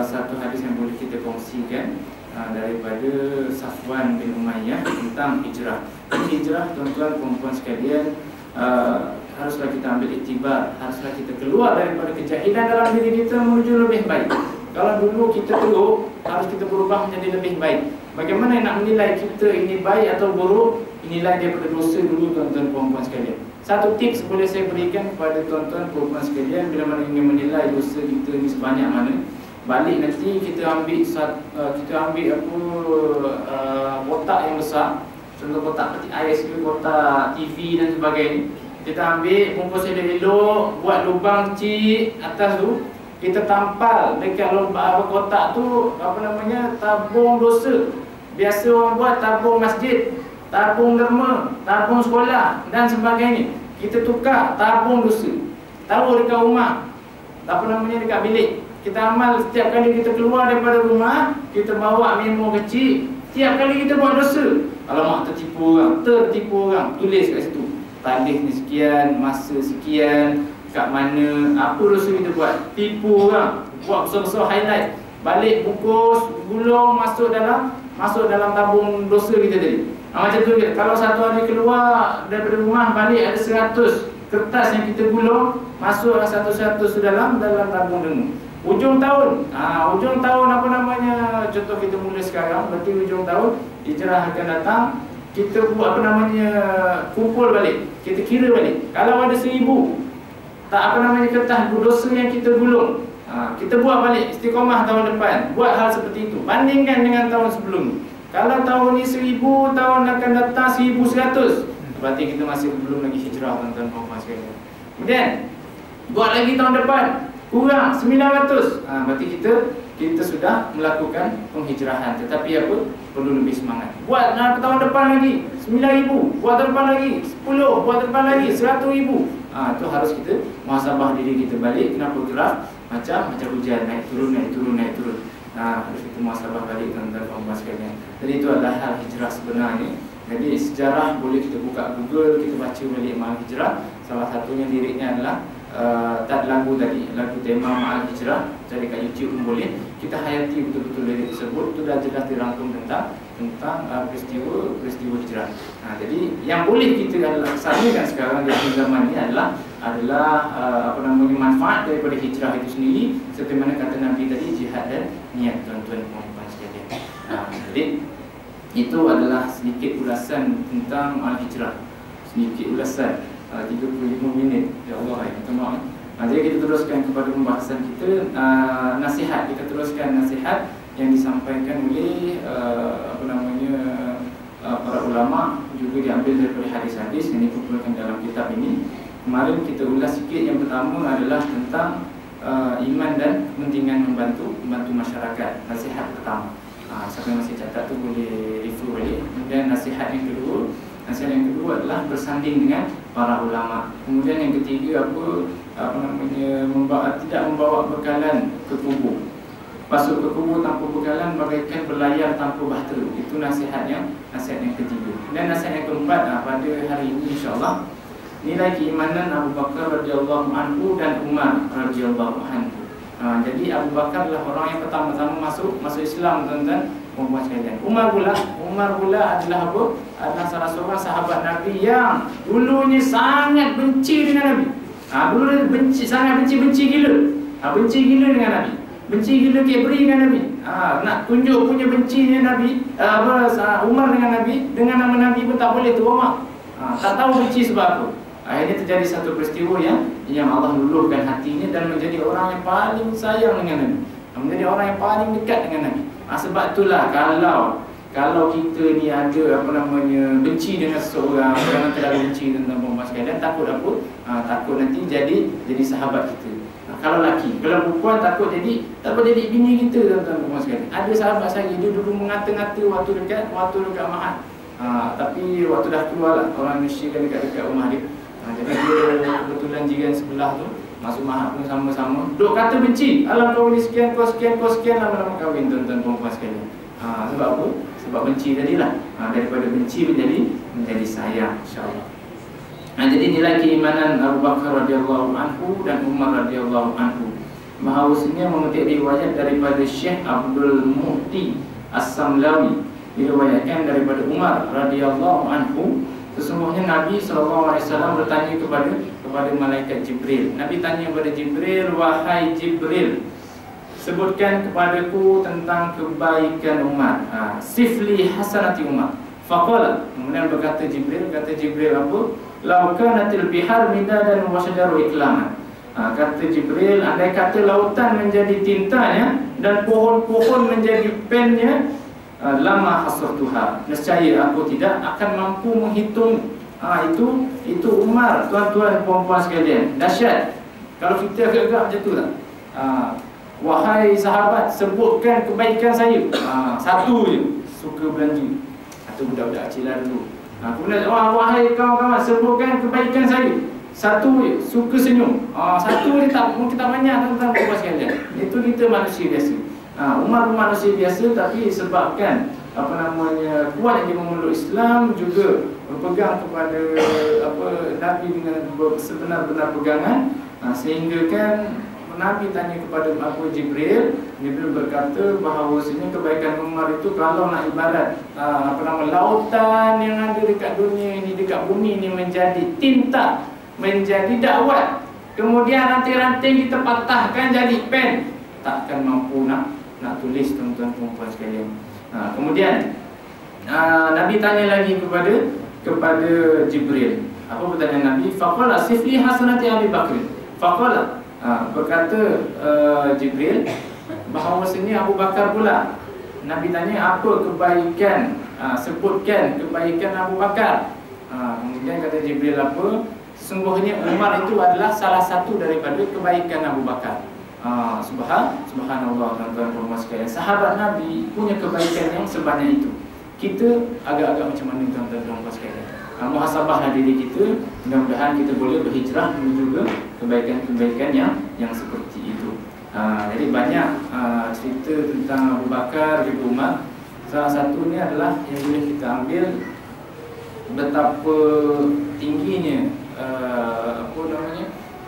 [SPEAKER 1] satu hadis yang boleh kita kongsikan daripada Safwan bin Umayyah tentang hijrah. Hijrah, tuan-tuan dan puan sekalian, haruslah kita ambil iktibar, haruslah kita keluar daripada kejahilan dalam diri kita menuju lebih baik. Kalau dulu kita teruk, harus kita berubah menjadi lebih baik. Bagaimana nak menilai kita ini baik atau buruk? Nilai daripada dosa dulu, tuan-tuan puan-puan sekalian. Satu tips boleh saya berikan kepada tuan-tuan puan-puan sekalian bila mana ingin menilai dosa kita ni sebanyak mana. Balik nanti kita ambil kotak yang besar. Contoh kotak peti ais ke, kotak TV dan sebagainya. Kita ambil, bungkus elok-elok, buat lubang kecil atas tu. Kita tampal dekat kotak tu tabung dosa. Biasa orang buat tabung masjid, tabung derma, tabung sekolah dan sebagainya. Kita tukar tabung dosa. Taruh dekat rumah, dekat bilik. Kita amal setiap kali kita keluar daripada rumah, kita bawa memo kecil. Setiap kali kita buat dosa, alamak tertipu orang, tulis kat situ. Tarikh ni sekian, masa sekian, kat mana, apa dosa kita buat? Tipu orang, buat besar-besar highlight, balik bungkus, gulung, masuk dalam tabung dosa kita tadi. Macam tu je. Kalau satu hari keluar daripada rumah, balik ada 100 kertas yang kita gulung, masuklah satu-satu dalam tabung dengung. Ujung tahun, apa namanya, contoh kita mula sekarang, berarti ujung tahun hijrah akan datang, kita buat apa namanya, kumpul balik, kita kira balik. Kalau ada 1000 kertas dosa yang kita gulung, kita buat balik istiqamah tahun depan, buat hal seperti itu. Bandingkan dengan tahun sebelum. Kalau tahun ni 1000, tahun akan datang 1100, berarti kita masih belum lagi hijrah, tuan-tuan dan puan sekalian. Kemudian buat lagi tahun depan, kurang 900, berarti kita sudah melakukan penghijrahan. Tetapi apa? Perlu lebih semangat. Buat tahun depan lagi 9,000, buat tahun depan lagi 10, buat tahun depan lagi 100,000. Itu harus kita muhasabah diri kita balik. Kenapa gerak macam hujan, naik turun. Harus kita muhasabah balik, tuan-tuan dan puan sekalian. Jadi itu adalah hal hijrah sebenarnya. Jadi sejarah boleh kita buka Google, kita baca balik Ma'al Hijrah. Salah satunya liriknya adalah lagu tema Ma'al Hijrah. Jadi kat YouTube pun boleh. Kita hayati betul-betul lirik tersebut. Itu dah jelas dirangkum tentang peristiwa hijrah. Jadi yang boleh kita laksanakan sekarang di zaman ini adalah manfaat daripada hijrah itu sendiri, seperti mana kata Nabi tadi, jihad dan niat, tuan-tuan dan puan sekalian. Jadi itu adalah sedikit ulasan tentang Al-Hijrah. Sedikit ulasan, 35 minit. Ya Allah, minta maaf. Jadi kita teruskan kepada pembahasan kita, nasihat. Kita teruskan nasihat yang disampaikan oleh para ulama, juga diambil daripada hadis-hadis yang dikumpulkan dalam kitab ini. Kemarin kita ulas sikit. Yang pertama adalah tentang iman dan kepentingan membantu masyarakat. Nasihat pertama. Siapa yang masih catat tu boleh refer balik. Kemudian nasihat yang kedua adalah bersanding dengan para ulama. Kemudian yang ketiga tidak membawa bekalan ke kubur. Masuk ke kubur tanpa bekalan bagaikan berlayar tanpa bahtera. Itu nasihat yang ketiga. Dan nasihat yang keempat, pada hari ini insya-Allah, nilai keimanan Abu Bakar radhiyallahu anhu dan Umar radhiyallahu anhu. Jadi Abu Bakar adalah orang yang pertama-tama masuk Islam, tuan-tuan dan sekalian. Umar pula adalah salah seorang sahabat Nabi yang dulunya sangat benci dengan Nabi. Dulu dia sangat benci gila. Benci gila dengan Nabi. Benci gila kebri dengan Nabi. Nak tunjuk punya benci dengan Nabi, Umar dengan Nabi, dengan nama Nabi pun tak boleh tu Umar. Tak tahu benci sebab apa. Akhirnya terjadi satu peristiwa yang Allah luluhkan hatinya dan menjadi orang yang paling sayang dengan Nabi, menjadi orang yang paling dekat dengan Nabi. Sebab itulah kalau kita ni ada benci dengan seseorang, jangan terlalu benci tentang perempuan sekalian. Takut apa? Takut nanti jadi sahabat kita. Kalau lelaki, kalau perempuan takut jadi bini kita, tuan-tuan perempuan sekalian. Ada sahabat saya, dia dulu mengata-ngata waktu dekat Mahat. Tapi waktu dah keluar lah, orang Malaysia kan dekat rumah dia. Jadi dia kebetulan jiran sebelah tu masuk Mahat pun sama-sama. Duk kata benci, alam kau ni sekian, kau sekian, lama-lama kahwin, tuan-tuan perempuan sekalian. Sebab apa? Sebab benci tadilah. Daripada benci menjadi sayang, insya-Allah. Jadi nilai keimanan Abu Bakar radhiyallahu anhu dan Umar radhiyallahu anhu, bahawasanya memetik riwayat daripada Syekh Abdul Muhti As-Samlawi, diriwayatkan daripada Umar radhiyallahu anhu, sesungguhnya Nabi SAW bertanya kepada malaikat Jibril. Nabi tanya kepada Jibril, wahai Jibril, sebutkan kepadaku tentang kebaikan Umar. Sifli hasanati Umar. Faqala, kemudian berkata Jibril apa? Lau kanatil bihar midadan wa syajaru iklaman. Kata Jibril, andai kata lautan menjadi tintanya dan pohon-pohon menjadi pennya, lama hasratuha, nescaya aku tidak akan mampu menghitung. Itu Umar, tuan-tuan puan-puan sekalian. Dahsyat. Kalau kita agak-agak macam tu lah. Wahai sahabat, sebutkan kebaikan saya. Satu je, suka belanja. Atau budak-budak kecil lah dulu. Kemudian, wahai kawan-kawan, sebutkan kebaikan saya. Satu je, suka senyum. Satu je kita banyak, tuan-tuan puan sekalian. Itu kita manusia biasa. Umar manusia biasa, tapi sebabkan kuat dia memeluk Islam, juga berpegang kepada Nabi dengan sebenar-benar pegangan, sehingga kan Nabi tanya kepada Abu Jibril. Jibril berkata bahawasanya kebaikan Umar itu kalau nak ibarat lautan yang ada dekat dunia ini, dekat bumi ini menjadi tinta, menjadi dakwah, kemudian ranting-ranting kita patahkan jadi pen, takkan mampu nak tulis, tuan-tuan perempuan sekalian. Kemudian Nabi tanya lagi kepada Jibril. Apa pertanyaan Nabi? Faqala sifli hasanati Abi Bakr. Faqala, berkata Jibril bahawasanya Abu Bakar pula. Nabi tanya apa kebaikan, sebutkan kebaikan Abu Bakar. Kemudian kata Jibril apa? Sesungguhnya Umar itu adalah salah satu daripada kebaikan Abu Bakar. Subhanallah, tuan-tuan perempuan sekalian, sahabat Nabi punya kebaikan yang sebanyak itu. Kita agak-agak macam mana, tuan-tuan perempuan sekalian? Muhasabahlah diri kita. Mudah-mudahan kita boleh berhijrah menuju ke kebaikan-kebaikan yang seperti itu. Jadi banyak cerita tentang Abu Bakar dan Umar. Salah satunya adalah yang boleh kita ambil betapa tingginya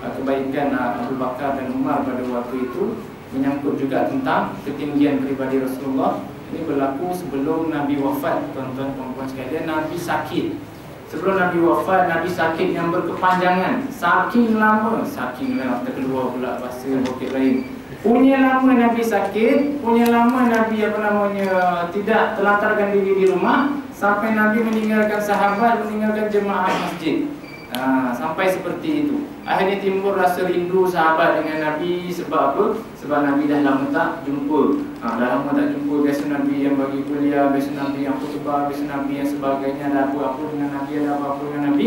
[SPEAKER 1] kebaikan Abu Bakar dan Umar pada waktu itu, menyangkut juga tentang ketinggian pribadi Rasulullah. Ini berlaku sebelum Nabi wafat, tuan-tuan perempuan sekalian. Nabi sakit. Sebelum Nabi wafat, Nabi sakit yang berkepanjangan, saking lama, kita keluar pula bahasa bukit lain. Punya lama Nabi sakit, punya lama Nabi tidak telantarkan diri di rumah, sampai Nabi meninggalkan sahabat, meninggalkan jemaah masjid. Sampai seperti itu. Akhirnya timbul rasa rindu sahabat dengan Nabi. Sebab apa? Sebab Nabi dah lama tak jumpa. Dah lama tak jumpa. Biasa Nabi yang bagi kuliah, biasa Nabi yang khutbah, biasa Nabi yang sebagainya. Ada apa-apa dengan Nabi, ada apa-apa dengan Nabi.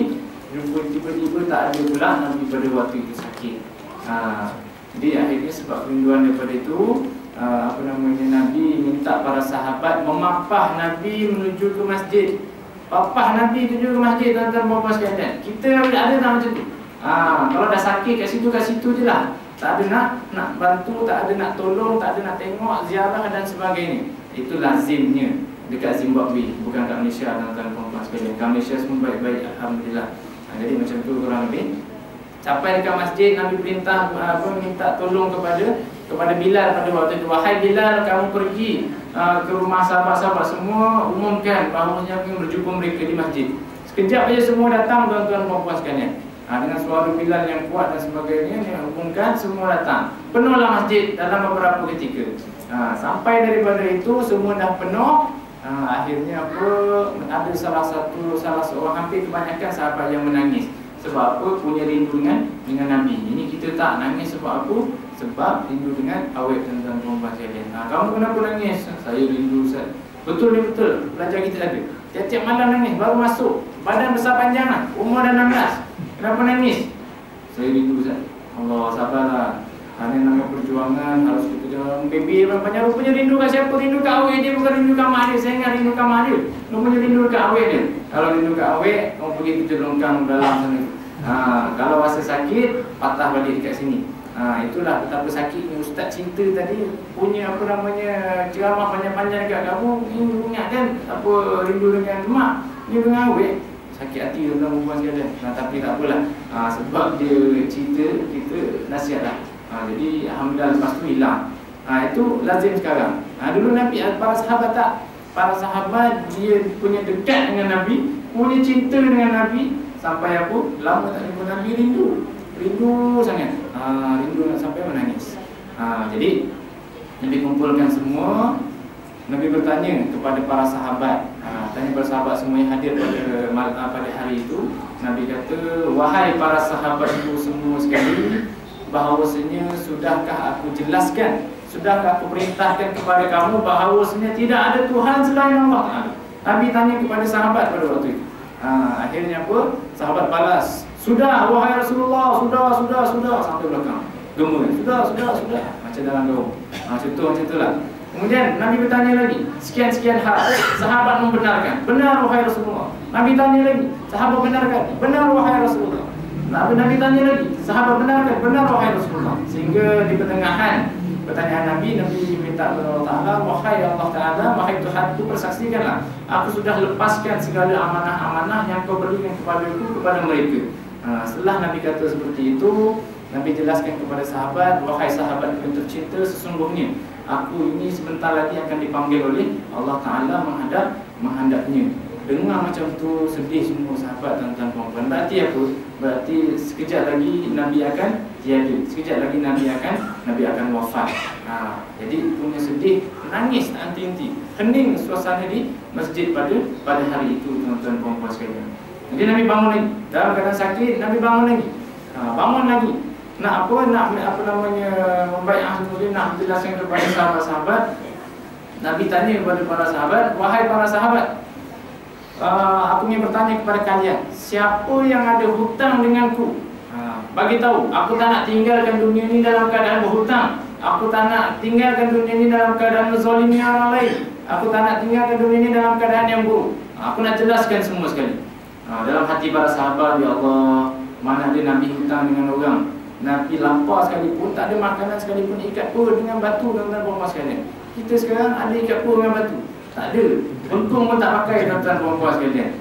[SPEAKER 1] Jumpa tiba-tiba tak ada pula Nabi pada waktu itu sakit. Jadi akhirnya sebab kerinduan daripada itu, Nabi minta para sahabat memapah Nabi menuju ke masjid. Papah Nabi tuju ke masjid, tuan-tuan perempuan sekalian. Kita ada tak macam tu? Kalau dah sakit kat situ je lah. Tak ada nak bantu, tak ada nak tolong, tak ada nak tengok, ziarah dan sebagainya. Itu lazimnya dekat Zimbabwe, bukan kat Malaysia, tuan-tuan perempuan sekalian. Kat Malaysia semua baik-baik, alhamdulillah. Jadi macam tu kurang lebih. Sampai dekat masjid, Nabi perintah minta tolong kepada Bilal pada waktu itu. Wahai Bilal, kamu pergi ke rumah sahabat-sahabat semua, umumkan bahawasanya aku berjumpa mereka di masjid. Sekejap aja semua datang, tuan-tuan perempuan sekalian. Dengan suara Bilal yang kuat dan sebagainya, dia umumkan semua datang. Penuhlah masjid dalam beberapa ketika. Sampai daripada itu semua dah penuh. Akhirnya ada salah seorang, hampir kebanyakan sahabat yang menangis. Sebab apa? Punya rindu dengan Nabi. Ini kita tak nangis sebab apa? Sebab rindu dengan awet, tuan-tuan perempuan sekalian. Kamu kenapa nangis? Saya rindu, Ustaz. Betul ni betul. Pelajar kita ada. Tiap-tiap malam nangis, baru masuk. Badan besar panjang, umur dah 16. Kenapa nangis? Saya rindu, Ustaz. Allah, sabarlah. Ini nama perjuangan, harus kita jalan. Baby banyak rupanya rindu kat siapa? Rindu kat awet dia, bukan rindu kat mak dia. Saya ingat rindu kat mak dia. Rupanya rindu kat awet dia. Kalau rindu kat awet, kamu pergi kerja longkang dalam sana. Kalau rasa sakit, patah balik dekat sini. Itulah betapa sakitnya Ustaz cinta tadi punya ceramah panjang-panjang dekat kamu. Ini ingat kan apa rindu dengan mak, rindu dengan awet. Sakit hati tuan-tuan perempuan sekalian. Tapi tak apalah. Sebab dia cerita, kita nasihatlah. Jadi alhamdulillah lepas tu hilang. Itu lazim sekarang. Dulu Nabi, para sahabat tak. Para sahabat dia punya dekat dengan Nabi, punya cinta dengan Nabi. Sampai apa? Lama tak jumpa Nabi, rindu sangat. Rindu sampai menangis. Jadi Nabi kumpulkan semua. Nabi bertanya kepada para sahabat. Tanya para sahabat semua yang hadir pada hari itu. Nabi kata, wahai para sahabatku semua sekali, bahawasanya sudahkah aku jelaskan, sudahkah aku perintahkan kepada kamu bahawasanya tidak ada Tuhan selain Allah. Nabi tanya kepada sahabat pada waktu itu. Akhirnya apa? Sahabat balas, sudah wahai Rasulullah, sudah sampai belakang. Gemar, sudah macam dalam gaung. Contoh macam itulah. Kemudian Nabi bertanya lagi, sekian hal. Sahabat membenarkan, benar wahai Rasulullah. Nabi tanya lagi, sahabat benarkan, benar wahai Rasulullah. Nabi tanya lagi, sahabat benarkan, benar wahai Rasulullah. Sehingga di pertengahan pertanyaan Nabi minta minta kepada Allah Ta'ala, wahai Allah Ta'ala, wahai Tuhanku, persaksikanlah aku sudah lepaskan segala amanah-amanah yang kau berikan kepadaku kepada mereka. Setelah Nabi kata seperti itu, Nabi jelaskan kepada sahabat, wahai sahabat yang tercinta, sesungguhnya aku ini sebentar lagi akan dipanggil oleh Allah Ta'ala menghadapnya. Dengar macam tu, sedih semua sahabat tuan-tuan puan-puan. Berarti apa? Berarti sekejap lagi Nabi akan tiada. Sekejap lagi Nabi akan wafat. Jadi punya sedih, nangis tak henti-henti. Hening suasana di masjid pada hari itu tuan-tuan puan-puan sekalian. Jadi Nabi bangun lagi. Dalam keadaan sakit, Nabi bangun lagi. Bangun lagi. Nak membai'ah kemudian nak jelaskan kepada sahabat-sahabat. Nabi tanya kepada para sahabat, wahai para sahabat, aku ingin bertanya kepada kalian, siapa yang ada hutang denganku? Bagi tahu, aku tak nak tinggalkan dunia ini dalam keadaan berhutang. Aku tak nak tinggalkan dunia ini dalam keadaan menzalimi orang lain. Aku tak nak tinggalkan dunia ini dalam keadaan yang buruk. Aku nak jelaskan semua sekali. Dalam hati para sahabat, ya Allah, mana ada Nabi hutang dengan orang. Nabi lapar sekalipun, tak ada makanan sekalipun, ikat pun dengan batu tuan-tuan puan-puan sekalian. Kita sekarang ada ikat pun dengan batu? Tak ada. Untung pun tak pakai tuan-tuan puan-puan sekalian.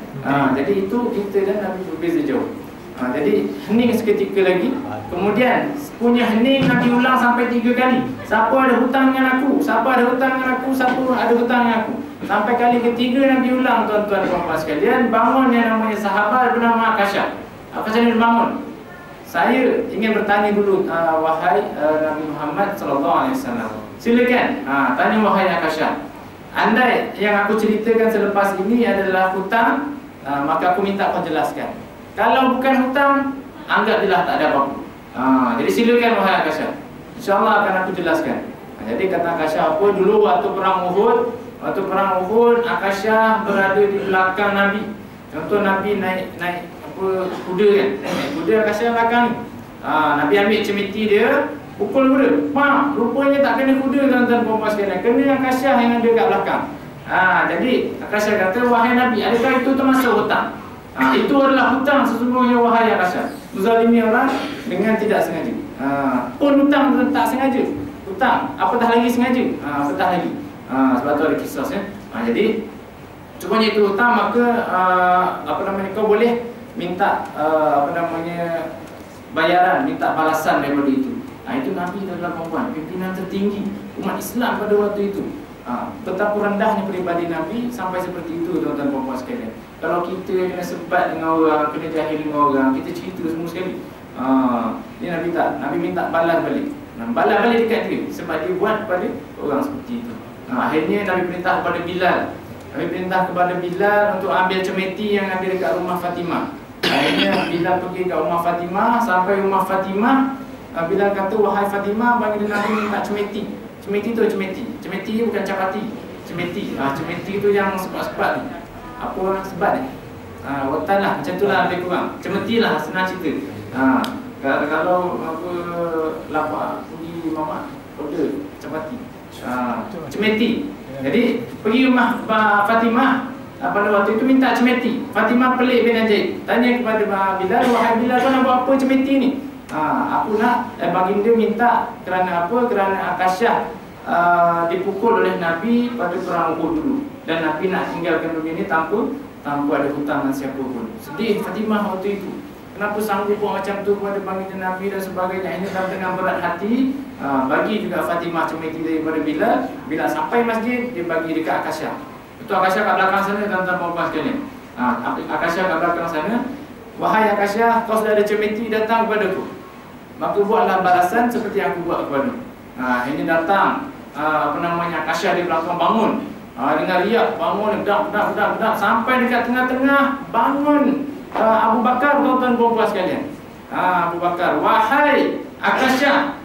[SPEAKER 1] Jadi itu kita dan Nabi berbeza jauh. Jadi hening seketika lagi. Kemudian punya hening Nabi ulang sampai 3 kali. Siapa ada hutang dengan aku? Siapa ada hutang dengan aku? Siapa ada hutang dengan aku? Sampai kali ketiga Nabi ulang tuan-tuan puan-puan sekalian. Bangun yang namanya sahabat bernama Akasyah. Akasyah ni bangun. Saya ingin bertanya dulu, wahai Nabi Muhammad SAW. Silakan, tanya wahai Akasyah. Andai yang aku ceritakan selepas ini adalah hutang, maka aku minta kau jelaskan. Kalau bukan hutang, anggap jelas tak ada apa-apa. Jadi silakan wahai Akasyah. InsyaAllah akan aku jelaskan. Jadi kata Akasyah apa? Dulu waktu perang Uhud, Akasyah berada di belakang Nabi. Contoh Nabi naik kuda kan. Naik kuda Akasyah belakang ni. Nabi ambil cemeti dia, pukul kuda. Rupanya tak kena kuda tuan-tuan puan-puan sekalian. Kena Akasyah yang ada kat belakang. Jadi Akasyah kata, wahai Nabi, adakah itu termasuk hutang? Itu adalah hutang sesungguhnya wahai Akasyah. Menzalimi orang dengan tidak sengaja. Pun hutang tak sengaja. Hutang, apatah lagi sengaja. Apatah lagi. Sebab tu ada kisah ya. Jadi cumanya itu hutang, maka kau boleh minta bayaran, minta balasan daripada itu. Itu Nabi adalah perempuan, pimpinan tertinggi umat Islam pada waktu itu. Betapa rendahnya peribadi Nabi sampai seperti itu tuan-tuan puan-puan sekalian. Kalau kita kena sebat dengan orang, kena jahil dengan orang, kita cerita semua sekali. Ini Nabi tak, Nabi minta balas balik. Balas balik dekat dia sebab dia buat kepada orang seperti itu. Akhirnya Nabi perintah kepada Bilal. Nabi perintah kepada Bilal untuk ambil cemeti yang ada dekat rumah Fatimah. Akhirnya Bilal pergi ke rumah Fatimah. Sampai rumah Fatimah, Bilal kata, wahai Fatimah, bagi Nabi minta cemeti. Cemeti tu cemeti. Cemeti bukan capati. Cemeti. Cemeti tu yang sebat-sebat ni. Apa orang sebat ni? Watan lah, macam tu lah lebih kurang. Cemeti lah, senang cerita. Kalau apa lapar pergi mamak, order capati. Cemeti. Jadi pergi rumah Fatimah. Pada waktu itu minta cemeti. Fatimah pelik bin Ajaib. Tanya kepada Bilal, wahai Bilal, kau nak buat apa cemeti ni? Aku nak, baginda minta kerana apa? Kerana Akasyah dipukul oleh Nabi pada perang Uhud dulu. Dan Nabi nak tinggalkan dunia ini tanpa ada hutang dengan siapa pun. Sedih Fatimah waktu itu. Kenapa sanggup buat macam tu kepada baginda Nabi dan sebagainya. Ini dengan berat hati bagi juga Fatimah cemeti daripada Bilal. Bila sampai masjid, dia bagi dekat Akasyah. Itu Akasyah kat belakang sana tuan-tuan puan-puan sekalian. Akasyah kat belakang sana, wahai Akasyah, kau sudah ada cemeti, datang kepadaku. Maka buatlah balasan seperti yang aku buat kepadamu. Ini datang Akasyah di belakang bangun. Dengan riak bangun, dak sampai dekat tengah-tengah bangun Abu Bakar tuan-tuan puan-puan sekalian. Abu Bakar, wahai Akasyah,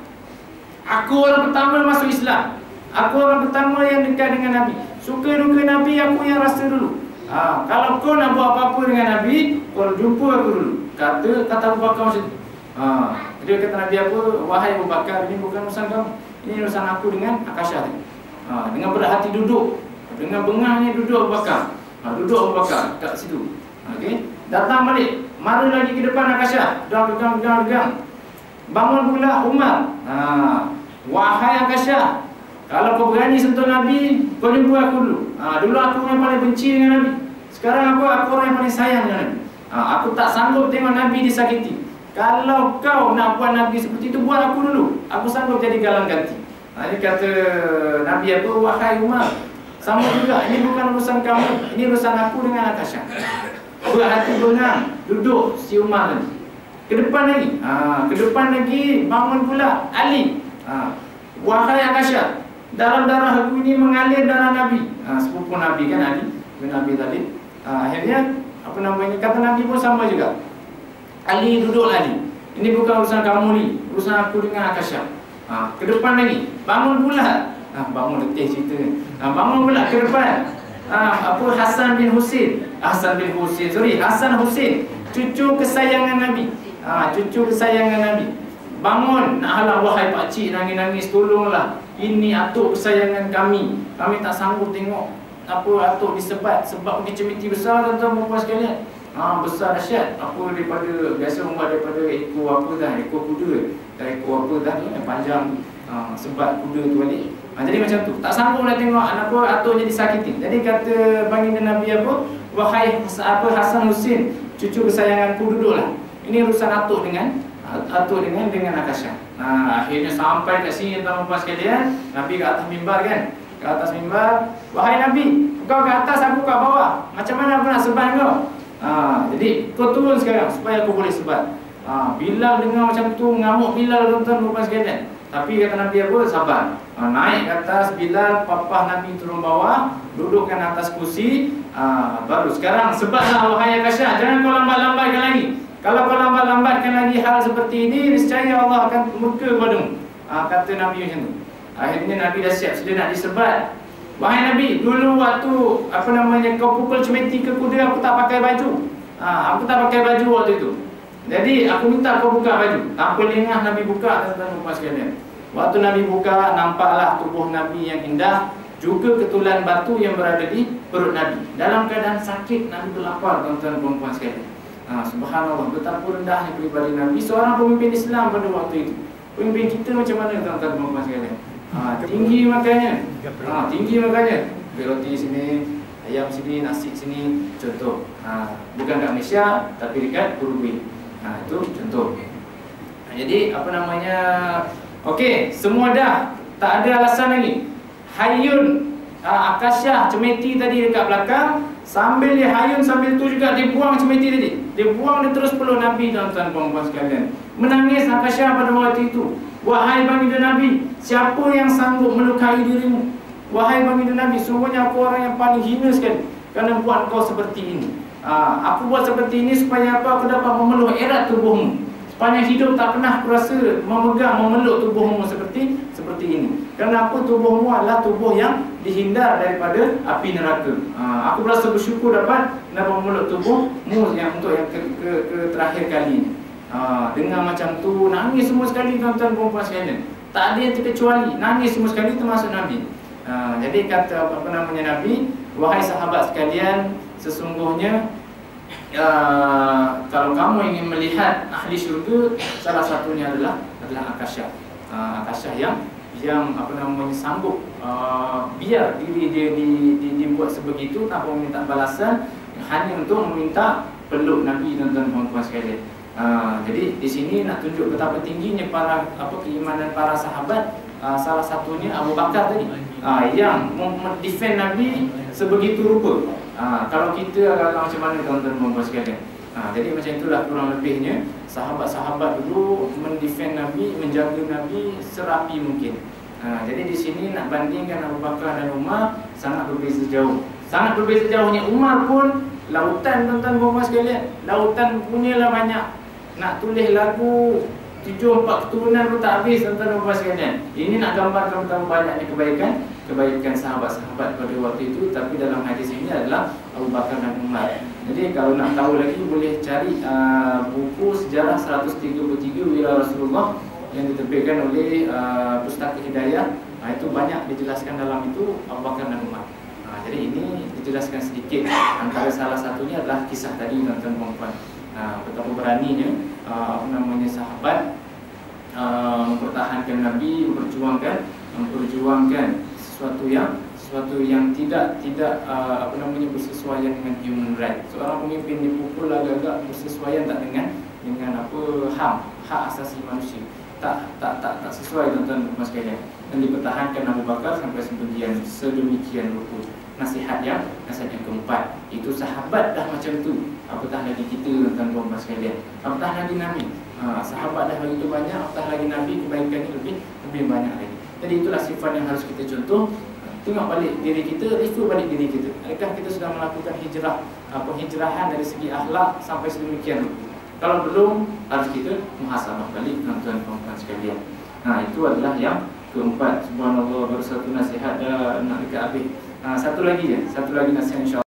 [SPEAKER 1] aku orang pertama masuk Islam. Aku orang pertama yang dekat dengan Nabi. Suka duka Nabi aku yang rasa dulu. Kalau kau nak buat apa-apa dengan Nabi, kau jumpa aku dulu. Kata Abu Bakar macam tu. Dia kata Nabi apa? Wahai Abu Bakar, ini bukan urusan kamu. Ini urusan aku dengan Akasyah. Dengan berat hati duduk. Dengan bengahnya duduk Abu Bakar. Duduk Abu Bakar kat situ. Okey. Datang balik, mari lagi ke depan Akasyah. Pegang. Bangun pula Umar. Wahai Akasyah, Kalau kau berani sentuh Nabi, kau jumpa aku dulu. Dulu aku yang paling benci dengan Nabi. Sekarang aku orang yang paling sayang dengan Nabi. Aku tak sanggup tengok Nabi disakiti. Kalau kau nak buat Nabi seperti itu, buat aku dulu. Aku sanggup jadi galang ganti. Ini kata Nabi apa? Wahai Umar, sama juga, ini bukan urusan kamu, ini urusan aku dengan Akasha. Berhati bengang, duduk si Umar tadi. Ke depan lagi, bangun pula Ali. Wahai Akasha, dalam darah aku ini mengalir darah Nabi. Sepupu Nabi kan Ali bin Abi Thalib. Akhirnya kata Nabi pun sama juga. Ali, duduk Ali. Ini bukan urusan kamu ni, urusan aku dengan Akasha. Ke depan lagi, bangun pula. Bangun letih cerita ni. Bangun pula ke depan. Hasan Hussein, cucu kesayangan Nabi. Cucu kesayangan Nabi. Bangun, nak halang, wahai pakcik nangis-nangis, tolonglah. Ini atuk kesayangan kami. Kami tak sanggup tengok atuk disebat. Sebab pergi cemeti besar, tuan-tuan perempuan sekalian. Besar dahsyat. Biasa umat daripada ekor kuda dan ekor yang panjang. Sebat kuda tu balik. Jadi macam tu. Tak sanggup nak tengok atuknya disakiti. Jadi kata baginda Nabi apa? Wahai Hasan Hussein, cucu kesayanganku, duduklah. Ini urusan atuk dengan Akasha. Akhirnya sampai kat sini tuan-tuan sekalian, Nabi ke atas mimbar kan? Ke atas mimbar, wahai Nabi, kau ke atas, aku kat bawah. Macam mana aku nak sebat kau? Jadi kau turun sekarang supaya aku boleh sebat. Bilal dengar macam tu, mengamuk Bilal tuan-tuan sekalian. Tapi kata Nabi apa? Sabar. Naik ke atas Bilal, papah Nabi turun bawah, dudukkan atas kursi. Baru sekarang sebatlah wahai Akasha. Jangan kau lambat-lambatkan lagi. Kalau kau lambat-lambatkan lagi hal seperti ini, niscaya Allah akan murka padamu. Kata Nabi macam tu. Akhirnya Nabi dah siap sedia nak disebat. Wahai Nabi, dulu waktu kau pukul cemeti ke kuda, aku tak pakai baju. Aku tak pakai baju waktu itu. Jadi aku minta kau buka baju. Tanpa lengah Nabi buka, tuan-tuan sekalian. Waktu Nabi buka, nampaklah tubuh Nabi yang indah, juga ketulan batu yang berada di perut Nabi. Dalam keadaan sakit, Nabi berlapar, tuan-tuan sekalian. Subhanallah, betapa rendahnya peribadi Nabi, seorang pemimpin Islam pada waktu itu. Pemimpin kita macam mana, tuan-tuan sekalian? Tinggi makanya. Roti sini, ayam sini, nasi sini, contoh. Bukan kat Malaysia, tapi dekat Uruguay. Itu contoh. Jadi okey, semua dah, tak ada alasan lagi. Hayun Akasha cemeti tadi dekat belakang, sambil dia hayun, sambil tu juga dia buang cemeti tadi. Dia terus peluk Nabi, tuan-tuan puan-puan sekalian. Menangis Akasha pada waktu itu. Wahai baginda Nabi, siapa yang sanggup melukai dirimu? Wahai baginda Nabi, sungguhnya aku orang yang paling hina sekali kerana buat kau seperti ini. Aku buat seperti ini supaya apa? Aku dapat memeluk erat tubuhmu. Sepanjang hidup tak pernah aku rasa memeluk tubuhmu seperti ini. Kerana apa? Tubuhmu adalah tubuh yang dihindar daripada api neraka. Aku berasa bersyukur dapat memeluk tubuhmu yang untuk yang ke terakhir kali. Dengar macam tu, nangis semua sekali, tuan-tuan perempuan sekalian. Tak ada yang terkecuali, nangis semua sekali, termasuk Nabi. Jadi kata Nabi, wahai sahabat sekalian, sesungguhnya kalau kamu ingin melihat ahli syurga, salah satunya adalah Akasha. Akasha yang sanggup biar diri dia dibuat sebegitu tanpa meminta balasan, hanya untuk meminta peluk Nabi, tuan-tuan perempuan sekalian. Jadi di sini nak tunjuk betapa tingginya keimanan para sahabat. Salah satunya Abu Bakar tadi, yang mendefend Nabi sebegitu rupa. Kalau kita agak macam mana, tuan-tuan perempuan sekalian. Jadi macam itulah kurang lebihnya sahabat-sahabat dulu mendefend Nabi, menjaga Nabi serapi mungkin. Jadi di sini nak bandingkan Abu Bakar dan Umar, sangat berbeza jauh. Sangat berbeza jauhnya. Umar pun lautan, tuan-tuan perempuan sekalian. Lautan punyalah banyak. Nak tulis lagu 7-4 keturunan pun tak habis, tuan-tuan perempuan sekalian. Ini nak gambarkan betapa banyaknya kebaikan sahabat-sahabat pada waktu itu. Tapi dalam hadis ini adalah Abu Bakar dan Umar. Jadi kalau nak tahu lagi, boleh cari buku Sejarah 133 Wira Rasulullah yang diterbitkan oleh Pustaka Hidayah. Itu banyak dijelaskan dalam itu Abu Bakar dan Umar. Jadi ini dijelaskan sedikit. Antara salah satunya adalah kisah tadi, tuan-tuan perempuan. Betapa beraninya sahabat mempertahankan Nabi, memperjuangkan tidak apa namanya bersesuaian dengan human right. Seorang pemimpin dipukul agak-agak bersesuaian tak dengan apa hak asasi manusia. Tak sesuai, tuan-tuan dan sekalian. Dan dipertahankan Abu Bakar sampai sedemikian rupa. Nasihat yang keempat, itu sahabat dah macam tu, apatah lagi kita, tuan-tuan dan sekalian. Apatah lagi Nabi. Sahabat dah begitu banyak, apatah lagi Nabi, kebaikannya lebih banyak lagi. Jadi itulah sifat yang harus kita contoh. Tengok balik diri kita, review balik diri kita. Adakah kita sudah melakukan penghijrahan dari segi akhlak sampai sedemikian rupa? Kalau belum, harus kita muhasabah balik, tuan-tuan dan puan sekalian. Itu adalah yang keempat. Subhanallah, baru satu nasihat dah nak dekat habis. Satu lagi nasihat insya-Allah.